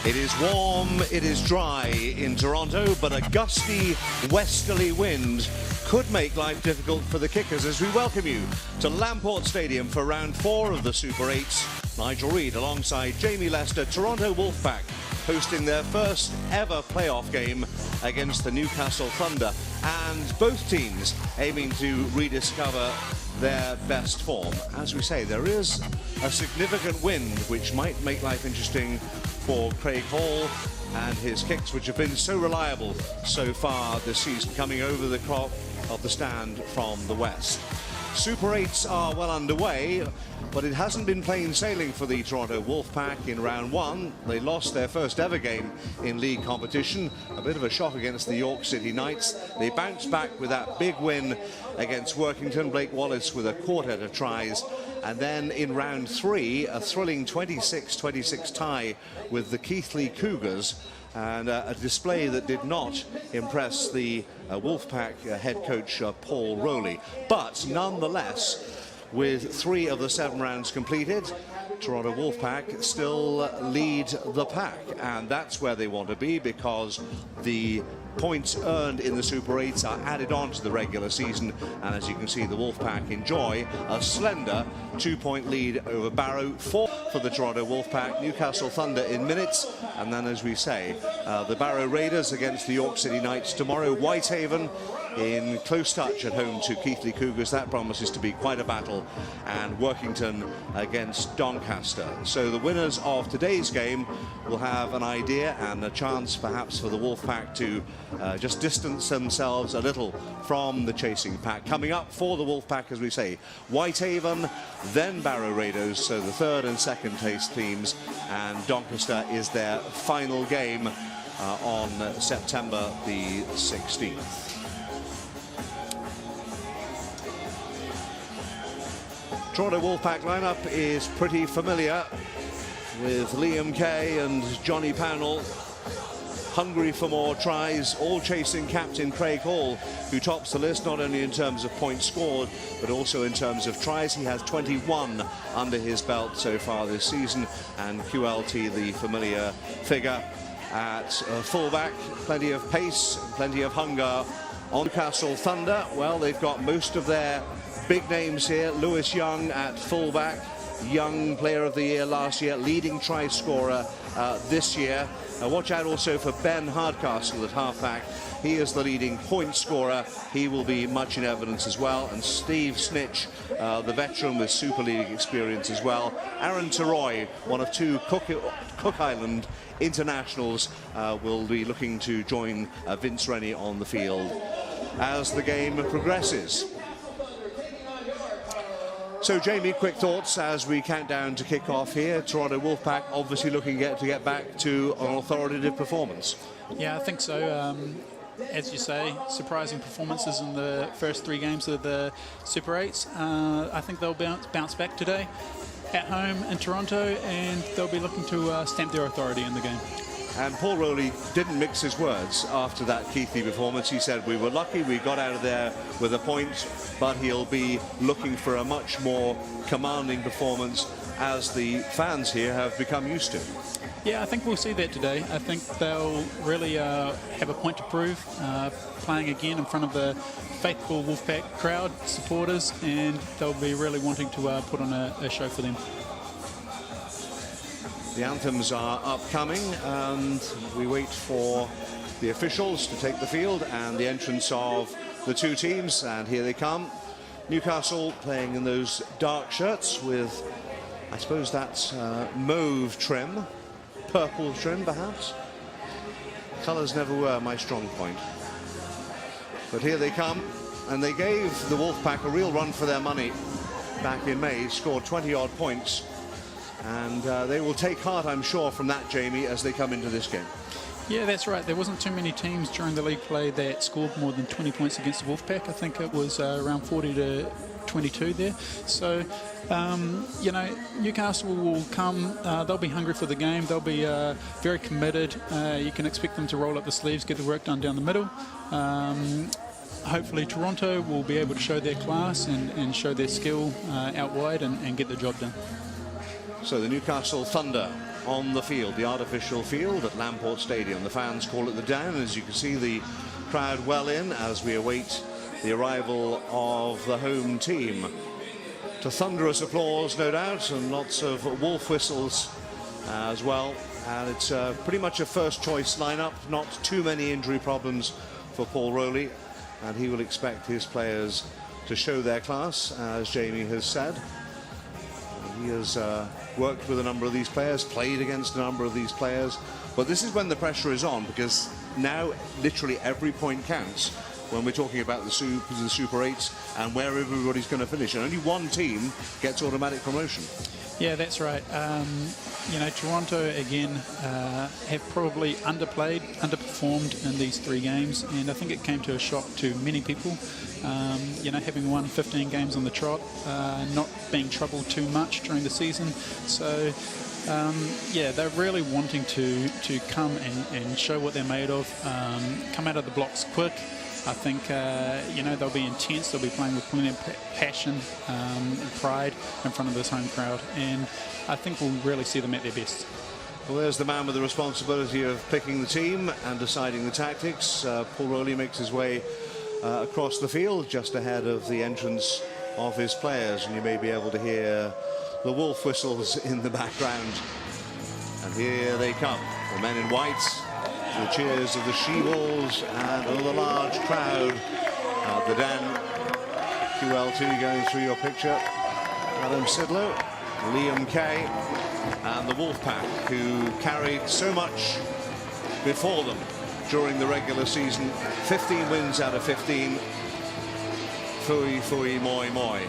It is warm, it is dry in Toronto, but a gusty westerly wind could make life difficult for the kickers as we welcome you to Lamport Stadium for round 4 of the Super 8s. Nigel Reid alongside Jamie Lester, Toronto Wolfpack, hosting their first ever playoff game against the Newcastle Thunder, and both teams aiming to rediscover their best form. As we say, there is a significant wind which might make life interesting for Craig Hall and his kicks, which have been so reliable so far this season, coming over the crop of the stand from the west. Super 8s are well underway, but it hasn't been plain sailing for the Toronto Wolfpack in round 1. They lost their first ever game in league competition, a bit of a shock against the York City Knights. They bounced back with that big win against Workington, Blake Wallace with a quartet of tries. And then in round 3, a thrilling 26-26 tie with the Keighley Cougars, and a display that did not impress the Wolfpack head coach Paul Rowley. But nonetheless, with 3 of the 7 rounds completed, Toronto Wolfpack still lead the pack, and that's where they want to be, because the points earned in the Super 8s are added on to the regular season, and as you can see, the Wolfpack enjoy a slender 2-point lead over Barrow. 4 for the Toronto Wolfpack, Newcastle Thunder in minutes, and then, as we say, the Barrow Raiders against the York City Knights tomorrow. Whitehaven in close touch at home to Keighley Cougars. That promises to be quite a battle, and Workington against Doncaster. So the winners of today's game will have an idea and a chance perhaps for the Wolfpack to just distance themselves a little from the chasing pack. Coming up for the Wolfpack, as we say, Whitehaven, then Barrow Raiders, so the third and second place teams, and Doncaster is their final game on September the 16th. Toronto Wolfpack lineup is pretty familiar, with Liam Kay and Johnny Powell hungry for more tries, all chasing captain Craig Hall, who tops the list not only in terms of points scored but also in terms of tries. He has 21 under his belt so far this season, and QLT, the familiar figure at fullback. Plenty of pace, plenty of hunger. On Newcastle Thunder, well, they've got most of their big names here. Lewis Young at fullback, Young Player of the Year last year, leading try scorer this year. Watch out also for Ben Hardcastle at halfback. He is the leading point scorer. He will be much in evidence as well. And Steve Snitch, the veteran with Super League experience as well. Aaron Teroy, one of 2 Cook Island internationals, will be looking to join Vince Rennie on the field as the game progresses. So, Jamie, quick thoughts as we count down to kick off here. Toronto Wolfpack obviously looking to get back to an authoritative performance. Yeah, I think so. As you say, surprising performances in the first 3 games of the Super 8s. I think they'll bounce back today at home in Toronto, and they'll be looking to stamp their authority in the game. And Paul Rowley didn't mix his words after that Keighley performance. He said, we were lucky, we got out of there with a point, but he'll be looking for a much more commanding performance, as the fans here have become used to. Yeah, I think we'll see that today. I think they'll really have a point to prove, playing again in front of the faithful Wolfpack crowd, supporters, and they'll be really wanting to put on a show for them. The anthems are upcoming, and we wait for the officials to take the field and the entrance of the 2 teams, and here they come. Newcastle playing in those dark shirts with, I suppose that's mauve trim, purple trim perhaps. Colours never were my strong point. But here they come, and they gave the Wolfpack a real run for their money back in May, scored 20-odd points. And they will take heart, I'm sure, from that, Jamie, as they come into this game. Yeah, that's right. There wasn't too many teams during the league play that scored more than 20 points against the Wolfpack. I think it was around 40 to 22 there. So, you know, Newcastle will come, they'll be hungry for the game, they'll be very committed. You can expect them to roll up the sleeves, get the work done down the middle. Hopefully Toronto will be able to show their class and show their skill out wide and get the job done. So the Newcastle Thunder on the field, the artificial field at Lamport Stadium. The fans call it the Down. As you can see, the crowd well in as we await the arrival of the home team. To thunderous applause, no doubt, and lots of wolf whistles as well. And it's pretty much a first choice lineup, not too many injury problems for Paul Rowley, and he will expect his players to show their class, as Jamie has said. He has worked with a number of these players, played against a number of these players, but this is when the pressure is on, because now literally every point counts when we're talking about the Super 8s and where everybody's going to finish, and only one team gets automatic promotion. Yeah, that's right. You know, Toronto again have probably underperformed in these 3 games, and I think it came to a shock to many people. You know, having won 15 games on the trot, not being troubled too much during the season. So, yeah, they're really wanting to come and show what they're made of, come out of the blocks quick. I think, you know, they'll be intense. They'll be playing with plenty of passion and pride in front of this home crowd. And I think we'll really see them at their best. Well, there's the man with the responsibility of picking the team and deciding the tactics. Paul Rowley makes his way across the field just ahead of the entrance of his players. And you may be able to hear the wolf whistles in the background. And here they come, the men in white. The cheers of the She-Wolves and another large crowd at the Den. QL2 going through your picture. Adam Sidlow, Liam Kay, and the Wolfpack, who carried so much before them during the regular season. 15 wins out of 15. Fui, fui, moi, moi.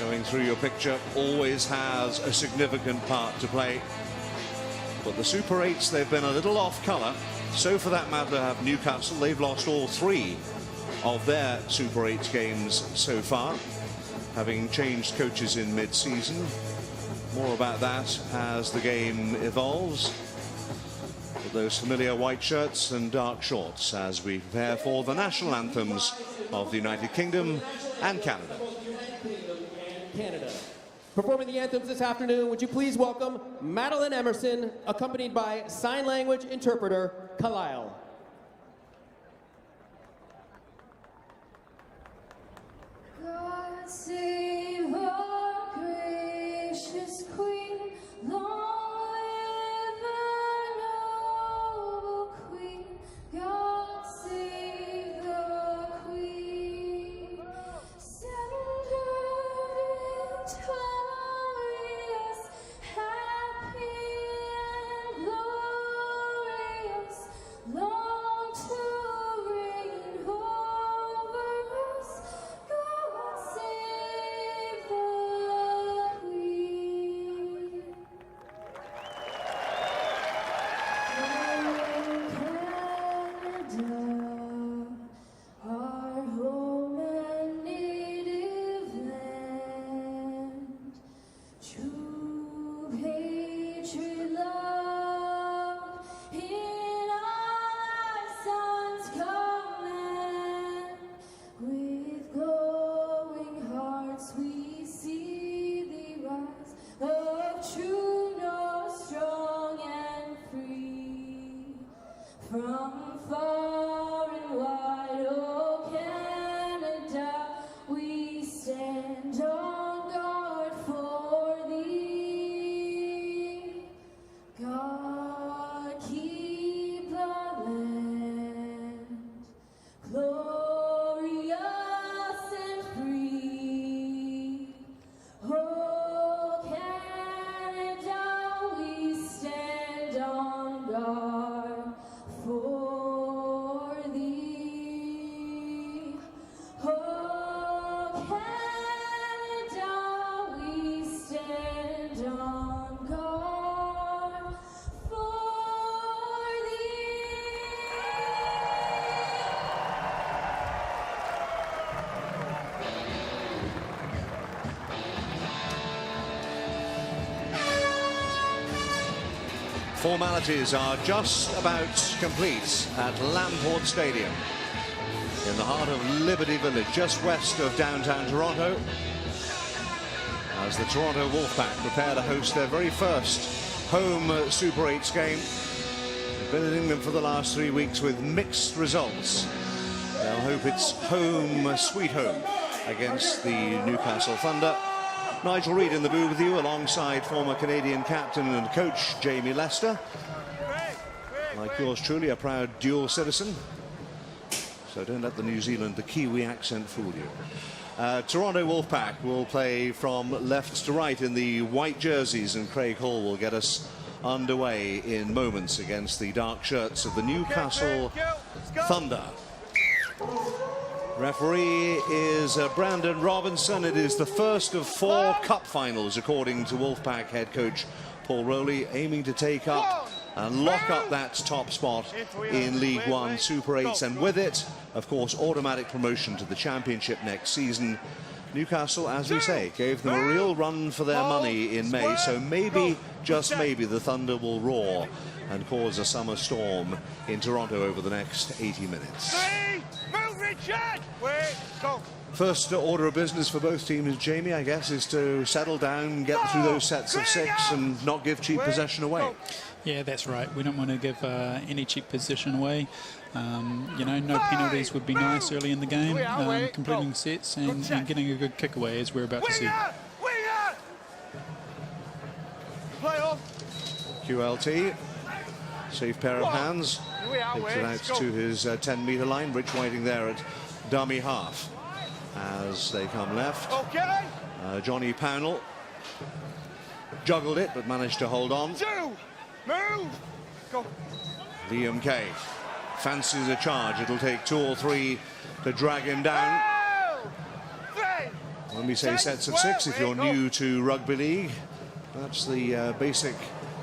Going through your picture, always has a significant part to play. But the Super 8s, they've been a little off colour. So for that matter have Newcastle. They've lost all 3 of their Super 8 games so far, having changed coaches in mid-season. More about that as the game evolves. With those familiar white shirts and dark shorts as we prepare for the national anthems of the United Kingdom and Canada. Canada. Performing the anthems this afternoon, would you please welcome Madeline Emerson, accompanied by sign language interpreter Kalyle. God save our gracious Queen, long live our noble Queen. God save the Queen, send her victorious, happy and glorious, long to reign over us. God save the Queen. Canada, our home and native land, true patriot love in our son's command. With glowing hearts we see the rise of true north, strong and free. From far and wide, oh Canada, we stand on guard for thee. God keep our land glorious and free. Oh Canada, we stand on guard for formalities are just about complete at Lamport Stadium in the heart of Liberty Village, just west of downtown Toronto, as the Toronto Wolfpack prepare to host their very first home Super 8s game. Visiting them for the last 3 weeks with mixed results. They'll hope it's home, sweet home, against the Newcastle Thunder. Nigel Reid in the booth with you, alongside former Canadian captain and coach Jamie Lester. Like yours truly, a proud dual citizen. So don't let the New Zealand, the Kiwi accent fool you. Toronto Wolfpack will play from left to right in the white jerseys, and Craig Hall will get us underway in moments against the dark shirts of the Newcastle Thunder. Referee is Brandon Robinson. It is the first of 4 cup finals, according to Wolfpack head coach Paul Rowley, aiming to take up and lock up that top spot in League One Super 8s, and with it, of course, automatic promotion to the championship next season. Newcastle, as we say, gave them a real run for their money in May, so maybe, just maybe, the Thunder will roar and cause a summer storm in Toronto over the next 80 minutes. First order of business for both teams, Jamie, I guess, is to settle down, get through those sets of 6 and not give cheap possession away. Yeah, that's right. We don't want to give any cheap possession away. You know, no penalties would be nice early in the game, completing sets and getting a good kick away, as we're about to see. QLT, safe pair of hands, takes it out to his 10-meter line. Rich Whiting there at dummy half as they come left. Johnny Pownell juggled it but managed to hold on. Liam Kay fancies a charge. It'll take 2 or 3 to drag him down. When we say sets of 6, if you're new to rugby league, that's the basic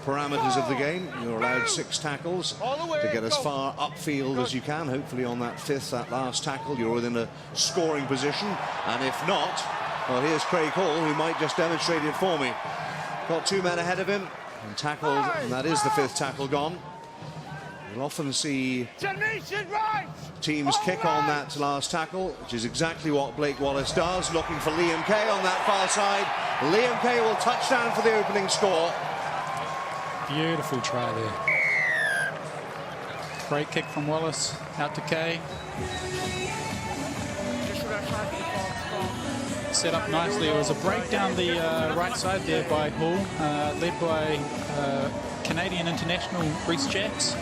parameters of the game. You're allowed 6 tackles to get as far upfield as you can. Hopefully on that 5th, that last tackle, you're within a scoring position. And if not, well, here's Craig Hall, who might just demonstrate it for me. Got 2 men ahead of him and tackled, and that is the 5th tackle gone. You'll often see teams kick on that last tackle, which is exactly what Blake Wallace does, looking for Liam Kay on that far side. Liam Kay will touch down for the opening score. Beautiful try there. Great kick from Wallace out to Kay. Set up nicely. It was a break down the right side there by Hall, led by Canadian international Reece Jacks.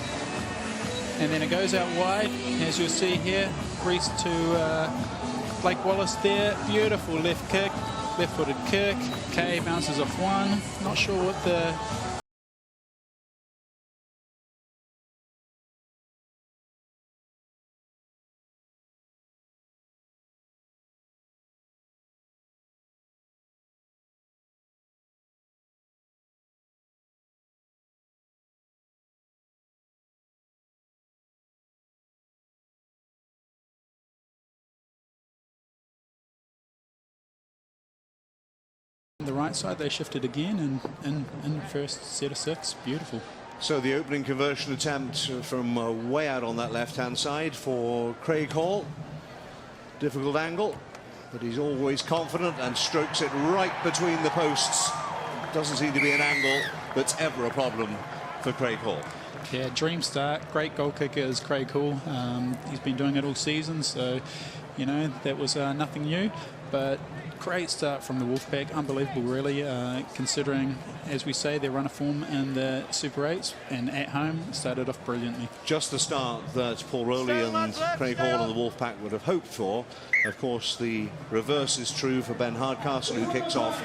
And then it goes out wide, as you'll see here. Reece to Blake Wallace there. Beautiful left kick, left-footed kick. Kay bounces off one. Not sure what the... The right side, they shifted again in first set of 6. Beautiful. So the opening conversion attempt from way out on that left-hand side for Craig Hall. Difficult angle, but he's always confident and strokes it right between the posts. Doesn't seem to be an angle that's ever a problem for Craig Hall. Yeah, dream start. Great goal kicker is Craig Hall. He's been doing it all season, so, you know, that was nothing new. But great start from the Wolfpack. Unbelievable, really, considering, as we say, their run of form in the Super 8s, and at home started off brilliantly. Just the start that Paul Rowley and Craig Hall and the Wolfpack would have hoped for. Of course, the reverse is true for Ben Hardcastle, who kicks off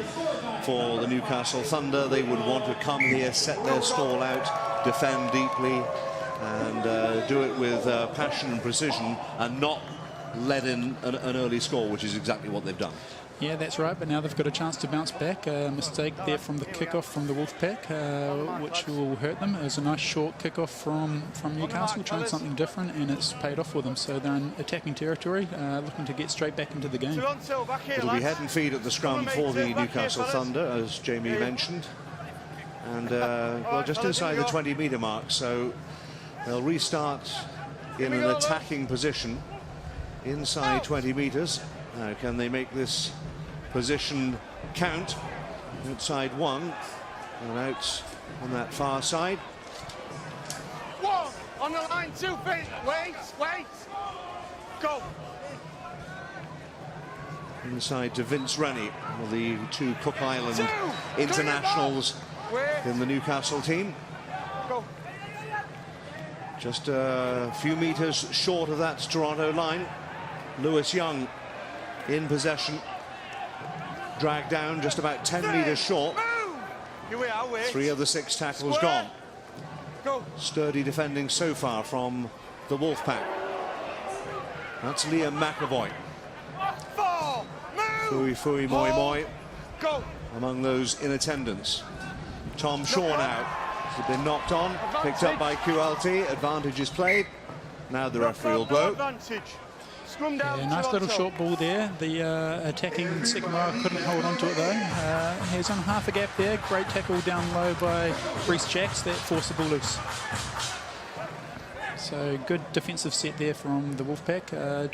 for the Newcastle Thunder. They would want to come here, set their stall out, defend deeply, and do it with passion and precision, and not let in an early score, which is exactly what they've done. Yeah, that's right, but now they've got a chance to bounce back. A mistake there from the kickoff from the Wolfpack, which will hurt them. It was a nice short kickoff from Newcastle, trying something different, and it's paid off for them. So they're in attacking territory, looking to get straight back into the game. It'll be head and feet at the scrum for the Newcastle Thunder, as Jamie mentioned. and well, just inside the 20-meter mark. So they'll restart in an attacking position inside 20 meters. Now, can they make this position count? Outside 1 and out on that far side. 1 on the line, 2 feet. Wait. Go. Inside to Vince Rennie, one of the 2 Cook Island internationals in the Newcastle team. Go. Just a few meters short of that Toronto line. Lewis Young in possession. Dragged down just about 10 meters short. Here we are, wait. 3 of the 6 tackles gone. Go. Sturdy defending so far from the Wolfpack. That's Liam McAvoy. 4, move. Fui moi moi Go. among those in attendance. Tom Shaw now has been knocked on, picked up by QLT. Advantage is played. Now the referee will blow. Advantage. Scrum down. Yeah, nice little short ball there. The attacking second row couldn't hold on to it though. He's on half a gap there. Great tackle down low by Reece Jacks that forced the ball loose. So good defensive set there from the Wolfpack.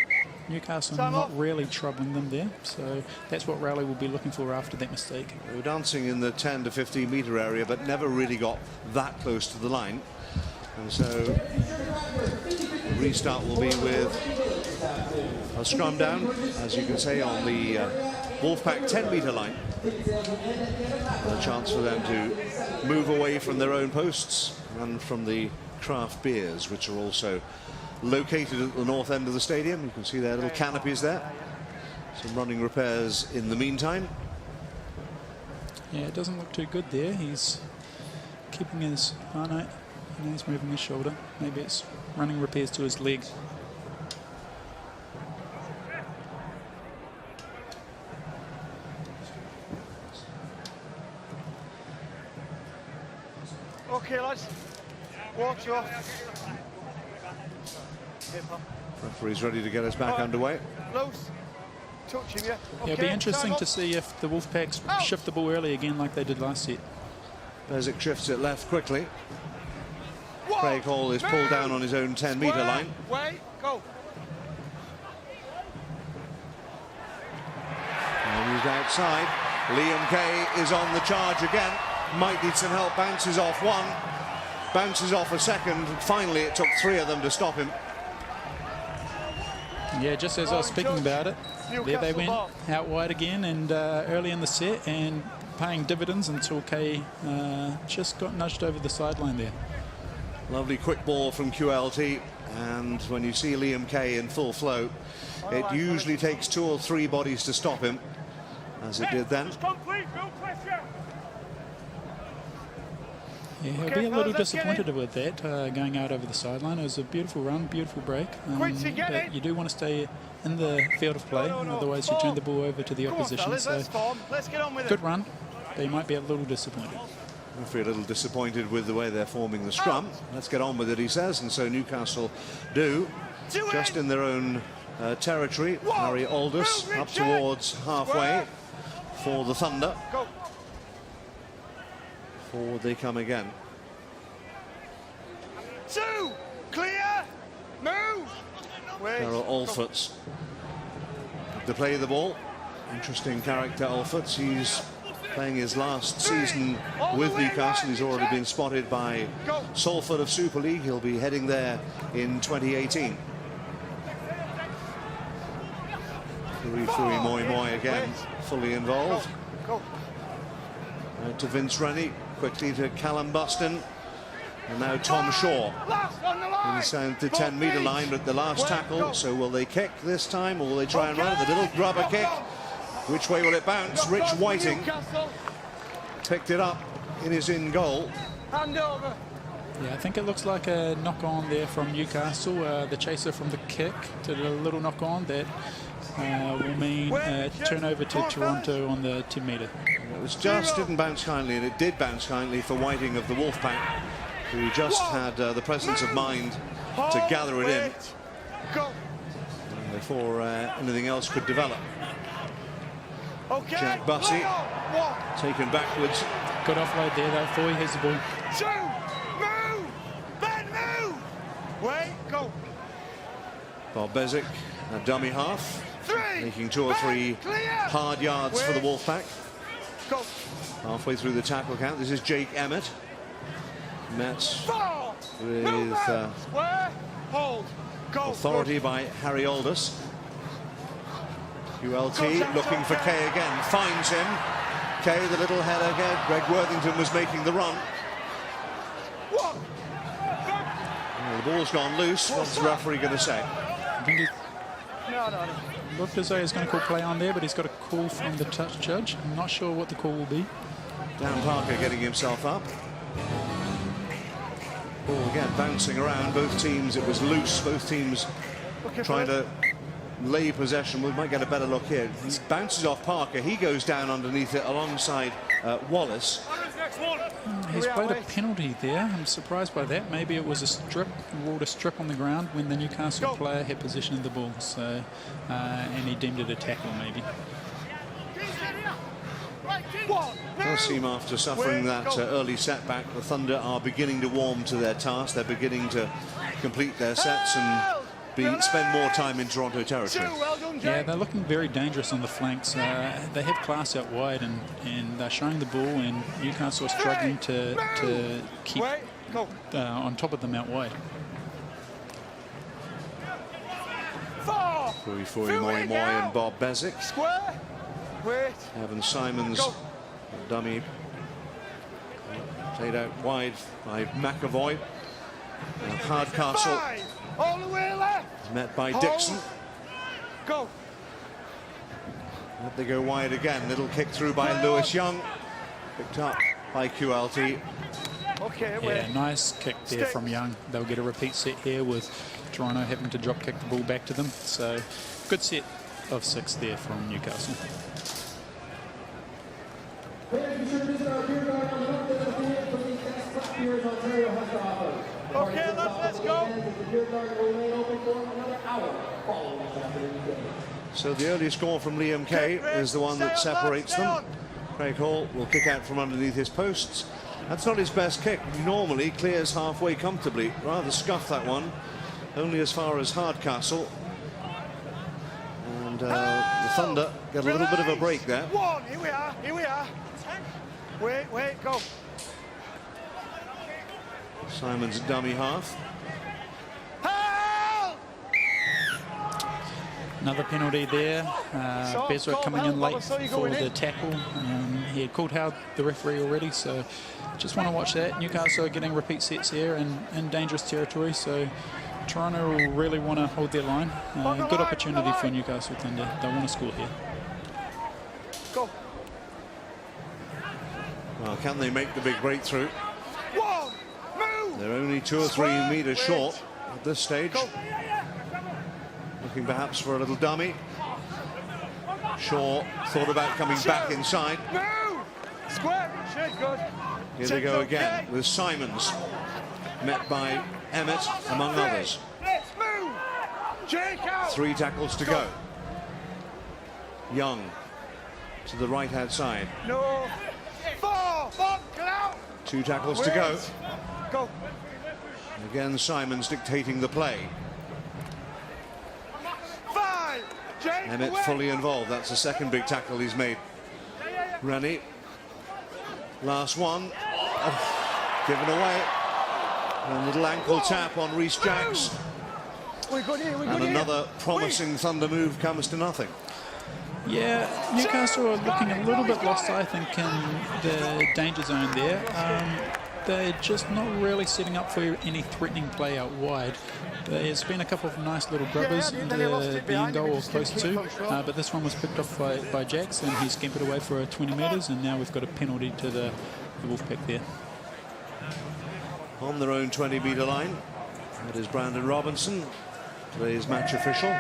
Newcastle not really troubling them there. So that's what Rowley will be looking for after that mistake. They were dancing in the 10 to 15 meter area, but never really got that close to the line. And so the restart will be with a scrum down, as you can say, on the Wolfpack 10-meter line. A chance for them to move away from their own posts and from the craft beers, which are also located at the north end of the stadium. You can see their little canopies there. Some running repairs in the meantime. Yeah, it doesn't look too good there. He's keeping his... Oh no, he's moving his shoulder. Maybe it's running repairs to his leg. Okay, lads. Water off. Referee's ready to get us back underway. Loose. Touch him, yeah. Yeah, it'll be interesting to see if the Wolfpacks shift the ball early again like they did last set. Bezic shifts it left quickly. Craig Hall is pulled down on his own 10-meter line. Wait, go. And he's outside. Liam Kay is on the charge again. Might need some help. Bounces off one. Bounces off a second. Finally, it took 3 of them to stop him. Yeah, just as I was speaking about it, there they went out wide again and early in the set and paying dividends until Kay just got nudged over the sideline there. Lovely quick ball from QLT, and when you see Liam Kay in full flow, it usually takes 2 or 3 bodies to stop him, as it did then. Yeah, he'll be a little disappointed with that, going out over the sideline. It was a beautiful run, beautiful break, but you do want to stay in the field of play, otherwise you turn the ball over to the opposition. So good run, but you might be a little disappointed. I feel a little disappointed with the way they're forming the scrum. Let's get on with it, he says, and so Newcastle do, just in their own territory. Harry Aldous up towards halfway for the Thunder. Forward they come again. 2, clear, move. Carol Alfords to play the ball. Interesting character, Alfords. He's playing his last season with Newcastle. He's already been spotted by Salford of Super League. He'll be heading there in 2018. Fui moi moi again, fully involved. To Vince Rennie, quickly to Callum Buston, and now Tom Shaw inside the 10-meter line at the last tackle. So will they kick this time, or will they try and run it? The little grubber kick. Which way will it bounce? Rich Whiting picked it up in his in goal. Hand over. Yeah, I think it looks like a knock-on there from Newcastle. The chaser from the kick did a little knock-on that will mean turnover to Toronto on the 10-meter. It was just didn't bounce kindly, and it did bounce kindly for Whiting of the Wolfpack, who just had the presence of mind to gather it in before anything else could develop. Jack Bussey taken backwards Good offload there, though. Foy has the ball. 2, move! Ben, move! Wait, go. Bob Bezic, a dummy half, 3, making 2 or 3 clear. hard yards for the Wait. Wolfpack. Go. Halfway through the tackle count, this is Jake Emmett. Mets 4, with move out. Square, hold, go. authority Good. by Harry Aldous. ULT Go, Jack, looking for Jack. Kay again, finds him. Kay, the little header again. Greg Worthington was making the run. 1. Well, the ball's gone loose. What's the referee going to say? I think he No. looked as though he's going to call play on there, but he's got a call from the touch judge. I'm not sure what the call will be. Dan Parker getting himself up. Ball again bouncing around. Both teams, it was loose. Both teams Okay, trying fine. to lay possession. We might get a better look here. He bounces off Parker. He goes down underneath it alongside Wallace. He's We are played a waiting. penalty there. I'm surprised by that. Maybe it was a strip, ruled a strip on the ground when the Newcastle Go. player had possession of the ball. So, and he deemed it a tackle, maybe. 1, Does seem after suffering Wait, that go. early setback, the Thunder are beginning to warm to their task. They're beginning to complete their sets and spend more time in Toronto 2, territory. well done, Jake. Yeah, they're looking very dangerous on the flanks. They have class out wide, and they're showing the ball, and Newcastle are struggling to keep Wait, go. on top of them out wide. 4, Fui Moi Moi and Bob Bezic. square, wait, Evan Simons, Go. dummy, played out wide by McAvoy. Hardcastle 5, all the way left, met by Hold. Dixon. go. They go wide again. Little kick through by Lewis Young. Picked up by QLT. Okay, Yeah, wait. nice kick there Stick. from Young. They'll get a repeat set here with Toronto having to drop kick the ball back to them. So, good set of 6 there from Newcastle. Okay, let's go. So the early score from Liam Kay is the one that separates them. Craig Hall will kick out from underneath his posts. That's not his best kick. Normally clears halfway comfortably. Rather scuffed that one. Only as far as Hardcastle. And the Thunder get a little bit of a break there. 1, here we are. Wait, go. Simon's dummy half. Help! Another penalty there. Beswick coming in late so you for going in. the tackle. He had called out the referee already, so just want to watch that. Newcastle are getting repeat sets here and in dangerous territory, so Toronto will really want to hold their line. Good opportunity for Newcastle Thunder. They want to score here. Go. Well, can they make the big breakthrough? 1, move. They're only 2 or 3 Square. metres Wait. short at this stage. Go. Looking perhaps for a little dummy. Shaw thought about coming back inside. Move. Square. Shit, good. Here they go again with Simons, met by Emmett, among others. Let's move. Jake out. 3 tackles to go. Young to the right-hand side. No. 4, get out. 2 tackles to go. Go. Again, Simons dictating the play. 5, Jake. Emmett away. fully involved. That's the second big tackle he's made. Rennie. Last one. Oh, given away. A little ankle tap on Reece Jacks. We're good here. And another promising Thunder move comes to nothing. Yeah, Newcastle are looking a little bit lost, I think, in the danger zone there. They're just not really setting up for any threatening play out wide. There's been a couple of nice little grubbers in the end goal or close to, but this one was picked off by Jacks, and he scampered away for 20 metres, and now we've got a penalty to the Wolfpack there. On their own 20-metre line, that is Brandon Robinson, today's match official.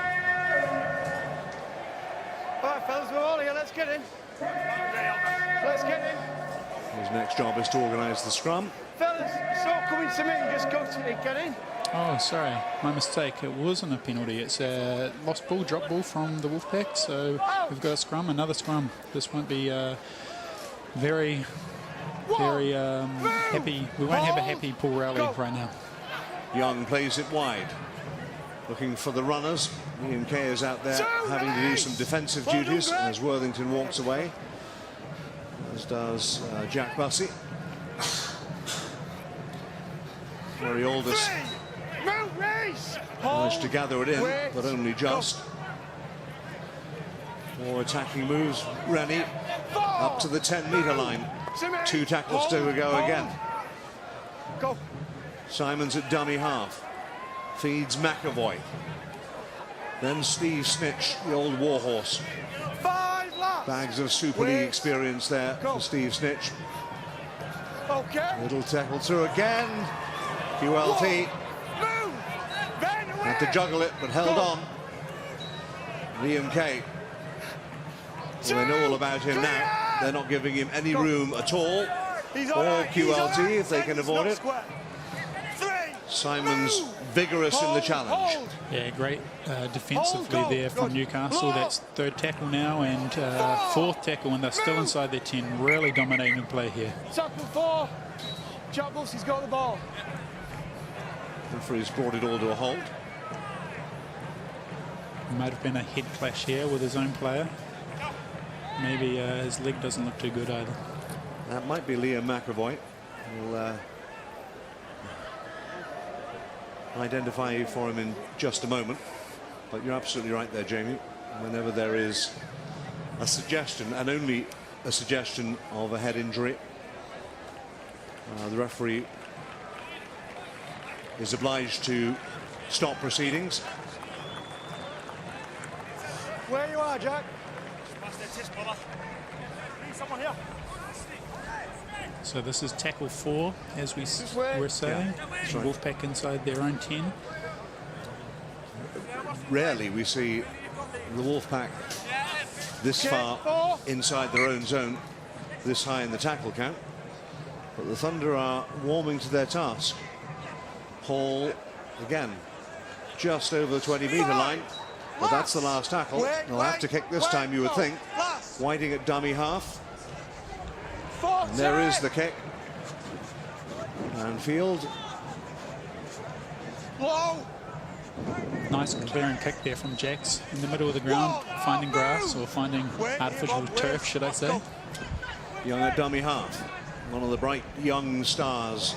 All right, fellas, we're all here. Let's get in. Let's get in. His next job is to organise the scrum. Fellas, it's not coming to me. Just go to get in. Oh, sorry, my mistake. It wasn't a penalty. It's a lost ball, drop ball from the Wolfpack. So we've got a scrum, another scrum. This won't be very very happy. We won't have a happy Paul Rowley right now. Young plays it wide, looking for the runners. Ian Kay is out there having to do some defensive duties as Worthington walks away, as does Jack Bussey. Murray Aldous managed to gather it in, but only just. More attacking moves. Rennie up to the 10-metre line. 2 tackles to go again. Simons at dummy half. Feeds McAvoy. Then Steve Snitch, the old warhorse. Bags of Super League experience there for Steve Snitch. Little tackle through again. QLT. Had to juggle it, but held on. Liam Kay. Well, they know all about him now. They're not giving him any room at all. Or QLT if they can avoid it. Simons vigorous in the challenge. Yeah, great defensively there from Newcastle. That's 3rd tackle now and 4th tackle, and they're still inside their 10. Really dominating play here. Tackle 4. Jack Bussey's got the ball. Referee's brought it all to a halt. Might have been a head clash here with his own player. Maybe his leg doesn't look too good either. That might be Liam McAvoy. We'll identify you for him in just a moment. But you're absolutely right there, Jamie. Whenever there is a suggestion, and only a suggestion, of a head injury, the referee is obliged to stop proceedings. Where you are, Jack? So this is tackle 4, as we were saying. Right. Wolfpack inside their own 10. Rarely we see the Wolfpack this far inside their own zone, this high in the tackle count. But the Thunder are warming to their task. Hall again, just over the 20-metre line. But that's the last tackle. They'll have to kick this time, you would think. Whiting at dummy half. And there is the kick. And Field. Nice clearing kick there from Jax in the middle of the ground, finding grass, or finding artificial turf, should I say. Young at dummy half. One of the bright young stars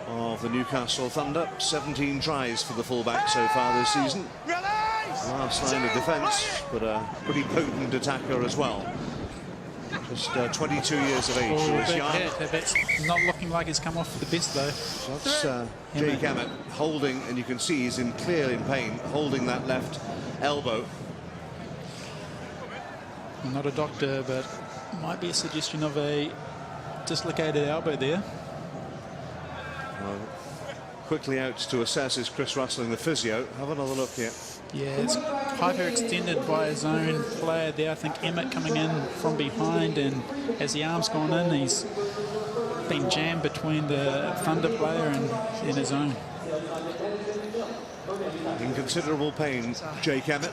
of the Newcastle Thunder. 17 tries for the fullback so far this season. Last line of defence, but a pretty potent attacker as well. Just 22 years of age. That's not looking like it's come off the best though. That's Jake Emmett holding, and you can see he's clearly in pain, holding that left elbow. I'm not a doctor, but might be a suggestion of a dislocated elbow there. Quickly out to assess is Chris Russling, the physio. Have another look here. Yeah, it's hyperextended by his own player there. I think Emmett coming in from behind, and as the arm's gone in, he's been jammed between the Thunder player and his own. In considerable pain, Jake Emmett.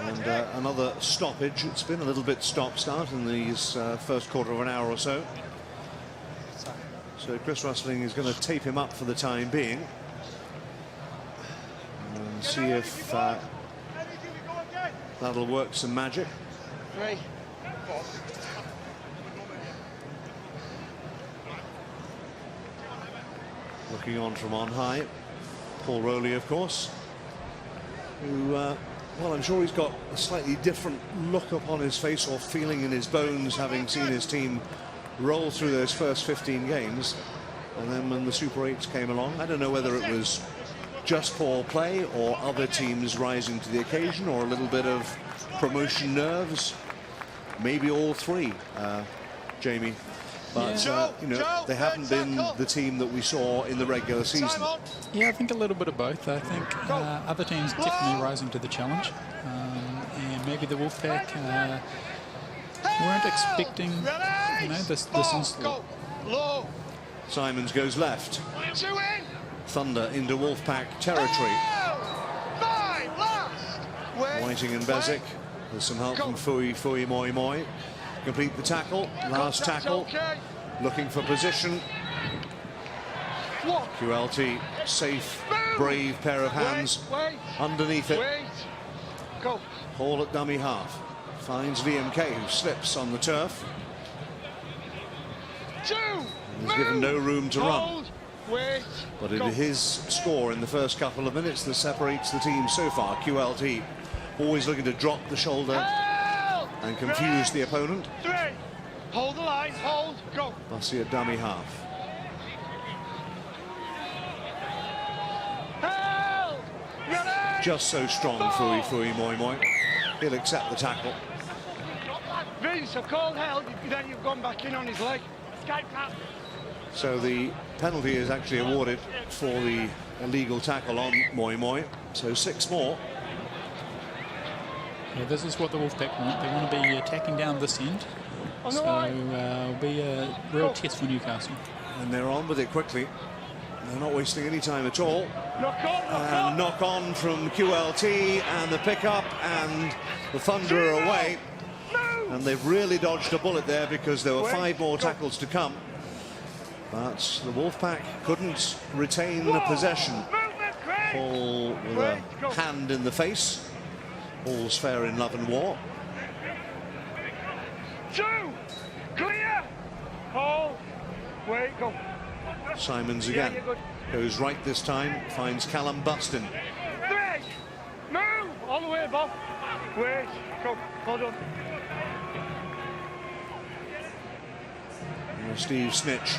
And another stoppage. It's been a little bit stop-start in these first quarter of an hour or so. So Chris Russling is going to tape him up for the time being. And see if that'll work some magic. Looking on from on high, Paul Rowley, of course, who, well, I'm sure he's got a slightly different look upon his face or feeling in his bones, having seen his team roll through those first 15 games. And then when the Super 8s came along, I don't know whether it was just poor play or other teams rising to the occasion, or a little bit of promotion nerves, maybe all three, Jamie. But you know, they haven't been the team that we saw in the regular season. Yeah, I think a little bit of both. I think other teams definitely rising to the challenge, and maybe the Wolfpack weren't expecting, you know, this onslaught. Simons goes left. Thunder into Wolfpack territory. Whiting and Bezic. There's some help from Fui, Moi. complete the tackle. Last tackle. Okay. Looking for position. What? QLT, safe, brave pair of hands Wait. underneath it. Wait. Go. Hall at dummy half. Finds Liam Kay, who slips on the turf. Two. He's given no room to run. Hold. Wait. But it Go. is his score in the first couple of minutes that separates the team so far. QLT always looking to drop the shoulder Help. and confuse the opponent. 3. Hold the line. Hold. Go. Bussy at dummy half. Help. Ready. Just so strong, Fui Moi Moi. He'll accept the tackle. Vince, I've called held. Then you've gone back in on his leg. Escape that. So the penalty is actually awarded for the illegal tackle on Moi Moi. So 6 more. Yeah, this is what the Wolfpack want. They want to be attacking down this end. On the So line. it'll be a real test for Newcastle. And they're on with it quickly. They're not wasting any time at all. Knock on. Knock And on. knock on from QLT, and the pickup, and the Thunder are away. Move. And they've really dodged a bullet there because there were Wait, 5 more go. tackles to come. But the Wolfpack couldn't retain the possession. Movement, Craig. Hall with Wait, a go. hand in the face. All's fair in love and war. 2. Clear. Hold. Wait. Go. Simons Yeah, again. you're good. Goes right this time, finds Callum Buston. 3. Move. All the way, Bob. Wait. Go. Hold on. And Steve Snitch,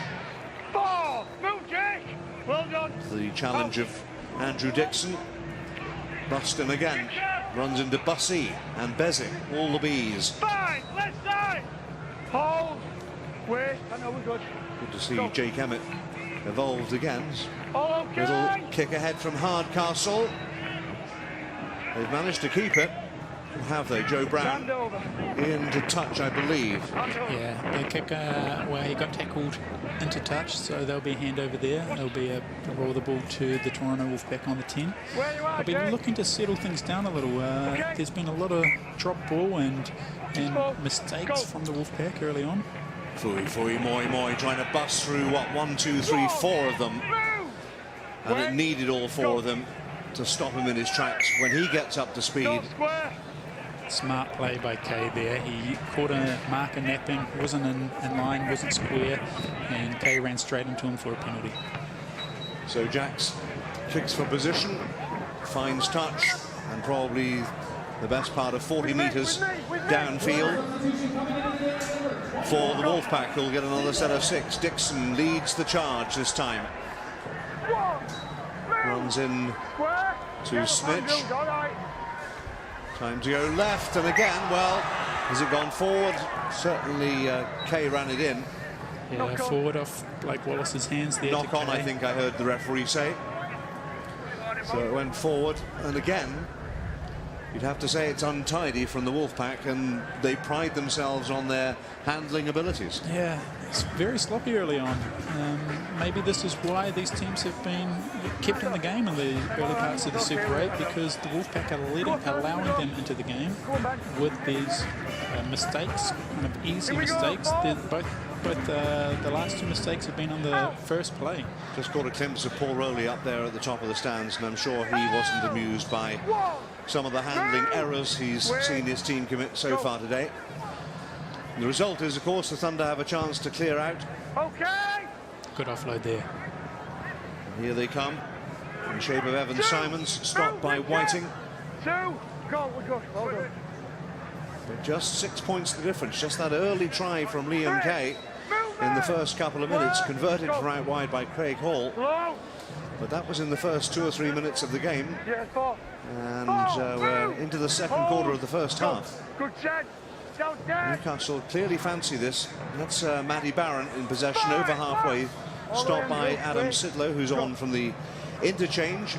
4. Move, Jake. Well done. the challenge of Andrew Dixon. Buston again, runs into Bussy and Bezic, all the bees. 5. Left side. Hold. Wait. I know we're good. Good to see Go. Jake Emmett evolved again. All okay. Little kick ahead from Hardcastle. They've managed to keep it. Or have they? Joe Brown Hand over. into touch, I believe. Hand over. Yeah, the kick where he got tackled into touch, so there'll be a hand over there. There'll be a roll the ball to the Toronto Wolfpack on the 10. Where you are, I've been Jake. looking to settle things down a little. Okay. There's been a lot of drop ball and Go. mistakes Go. from the Wolfpack early on. Fui Moi Moi trying to bust through, what, 1, 2, 3, 4 of them. Move. And it Wait. needed all 4 of them to stop him in his tracks. When he gets up to speed, Go square. Smart play by Kay there. He caught a marker napping, wasn't in line, wasn't square, and Kay ran straight into him for a penalty. so Jacks kicks for position, finds touch, and probably the best part of 40 metres downfield for the Wolfpack, who'll get another set of 6. Dixon leads the charge this time. 1. Runs in Square. to Snitch. All right. Time to go left, and again, well, has it gone forward? Certainly Kay ran it in. Yeah, Knock on. forward off Blake Wallace's hands there. Knock to on, I Kay. think I heard the referee say. So it went forward, and again, you'd have to say it's untidy from the Wolfpack, and they pride themselves on their handling abilities. Yeah, it's very sloppy early on. Maybe this is why these teams have been kept in the game in the early parts of the Super 8, because the Wolfpack are allowing them into the game with these mistakes, kind of easy mistakes. Both the last 2 mistakes have been on the first play. Just got a glimpse of Paul Rowley up there at the top of the stands, and I'm sure he wasn't amused by some of the handling errors he's seen his team commit so far today. And the result is, of course, the Thunder have a chance to clear out. Okay. Good offload there. And here they come, in the shape of Evan Simons, stopped by Whiting. 2. Go. We're good. Hold on. But just 6 points the difference. Just that early try from Liam Kay in the first couple of minutes, converted from out wide by Craig Hall. Low. But that was in the first 2 or 3 minutes of the game, Yeah, 4. and we're into the second quarter of the first half. Good set. Down there. Newcastle clearly fancy this. That's Matty Barron in possession over halfway, stopped by Adam Sidlow, who's on from the interchange.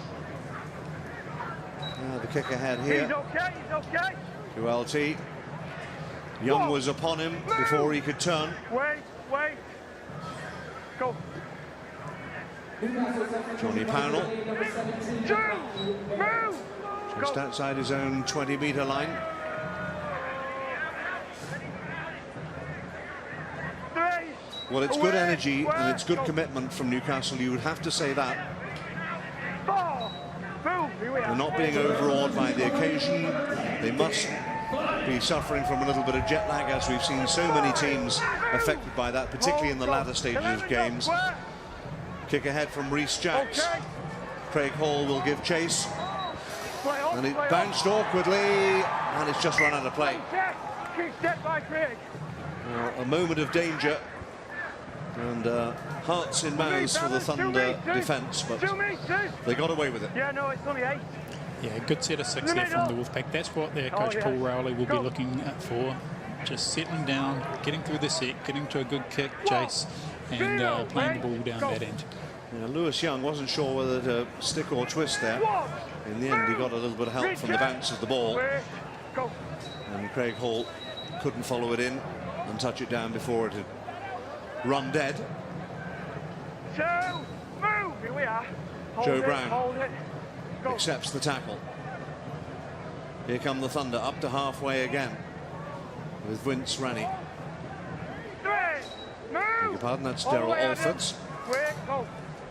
The kick ahead He's here. okay. He's okay. QLT. Young was upon him before he could turn. Wait. Go. Johnny Pownell 2. Move. just outside his own 20-metre line. Well, it's good energy and it's good commitment from Newcastle. You would have to say that. They're not being overawed by the occasion. They must be suffering from a little bit of jet lag, as we've seen so many teams affected by that, particularly in the latter stages of games. Kick ahead from Rhys Jacks. Craig Hall will give chase. And it bounced awkwardly, and it's just run out of play. A moment of danger, and hearts in mouths for the Thunder defence, but they got away with it. Yeah, no, it's only 8. Yeah, good set of 6 there from the Wolfpack. That's what their coach Paul Rowley will be looking for. Just settling down, getting through the set, getting to a good kick, chase, and playing the ball down that end. Yeah, Lewis Young wasn't sure whether to stick or twist there. In the end, he got a little bit of help from the bounce of the ball. And Craig Hall couldn't follow it in and touch it down before it had run dead. Move! Here we are. Joe Brown accepts the tackle. Here come the Thunder, up to halfway again with Vince Rennie. Beg your pardon, that's Daryl Alfords.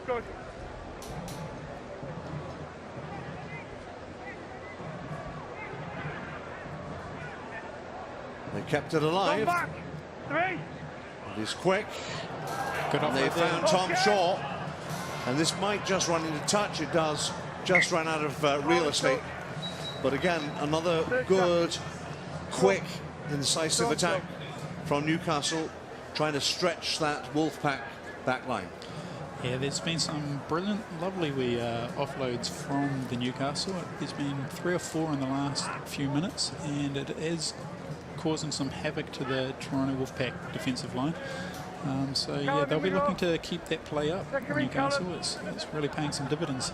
Good. They kept it alive. It is quick. And they found Tom Shaw. And this might just run into touch. It does. Just ran out of real estate. But again, another good, quick, incisive attack from Newcastle, trying to stretch that Wolfpack back line. Yeah, there's been some brilliant, lovely offloads from the Newcastle. There's been 3 or 4 in the last few minutes, and it is causing some havoc to the Toronto Wolfpack defensive line. So yeah, they'll be looking to keep that play up. Newcastle, it's really paying some dividends.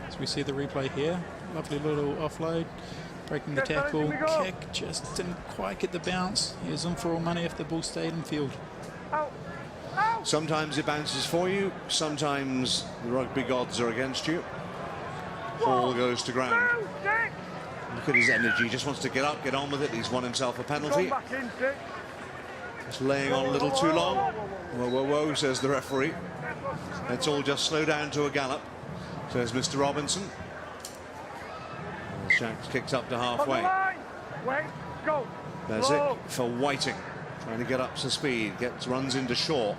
As we see the replay here, lovely little offload, breaking the tackle, kick, just didn't quite get the bounce. He was in for all money if the ball stayed in field. Sometimes it bounces for you, sometimes the rugby gods are against you. Ball goes to ground. Look at his energy, he just wants to get up, get on with it. He's won himself a penalty. Just laying on a little too long. Whoa, whoa, whoa, says the referee. Let's all just slow down to a gallop, says Mr. Robinson. Shacks kicks up to halfway. Bezic for Whiting, trying to get up to speed, runs into Shaw.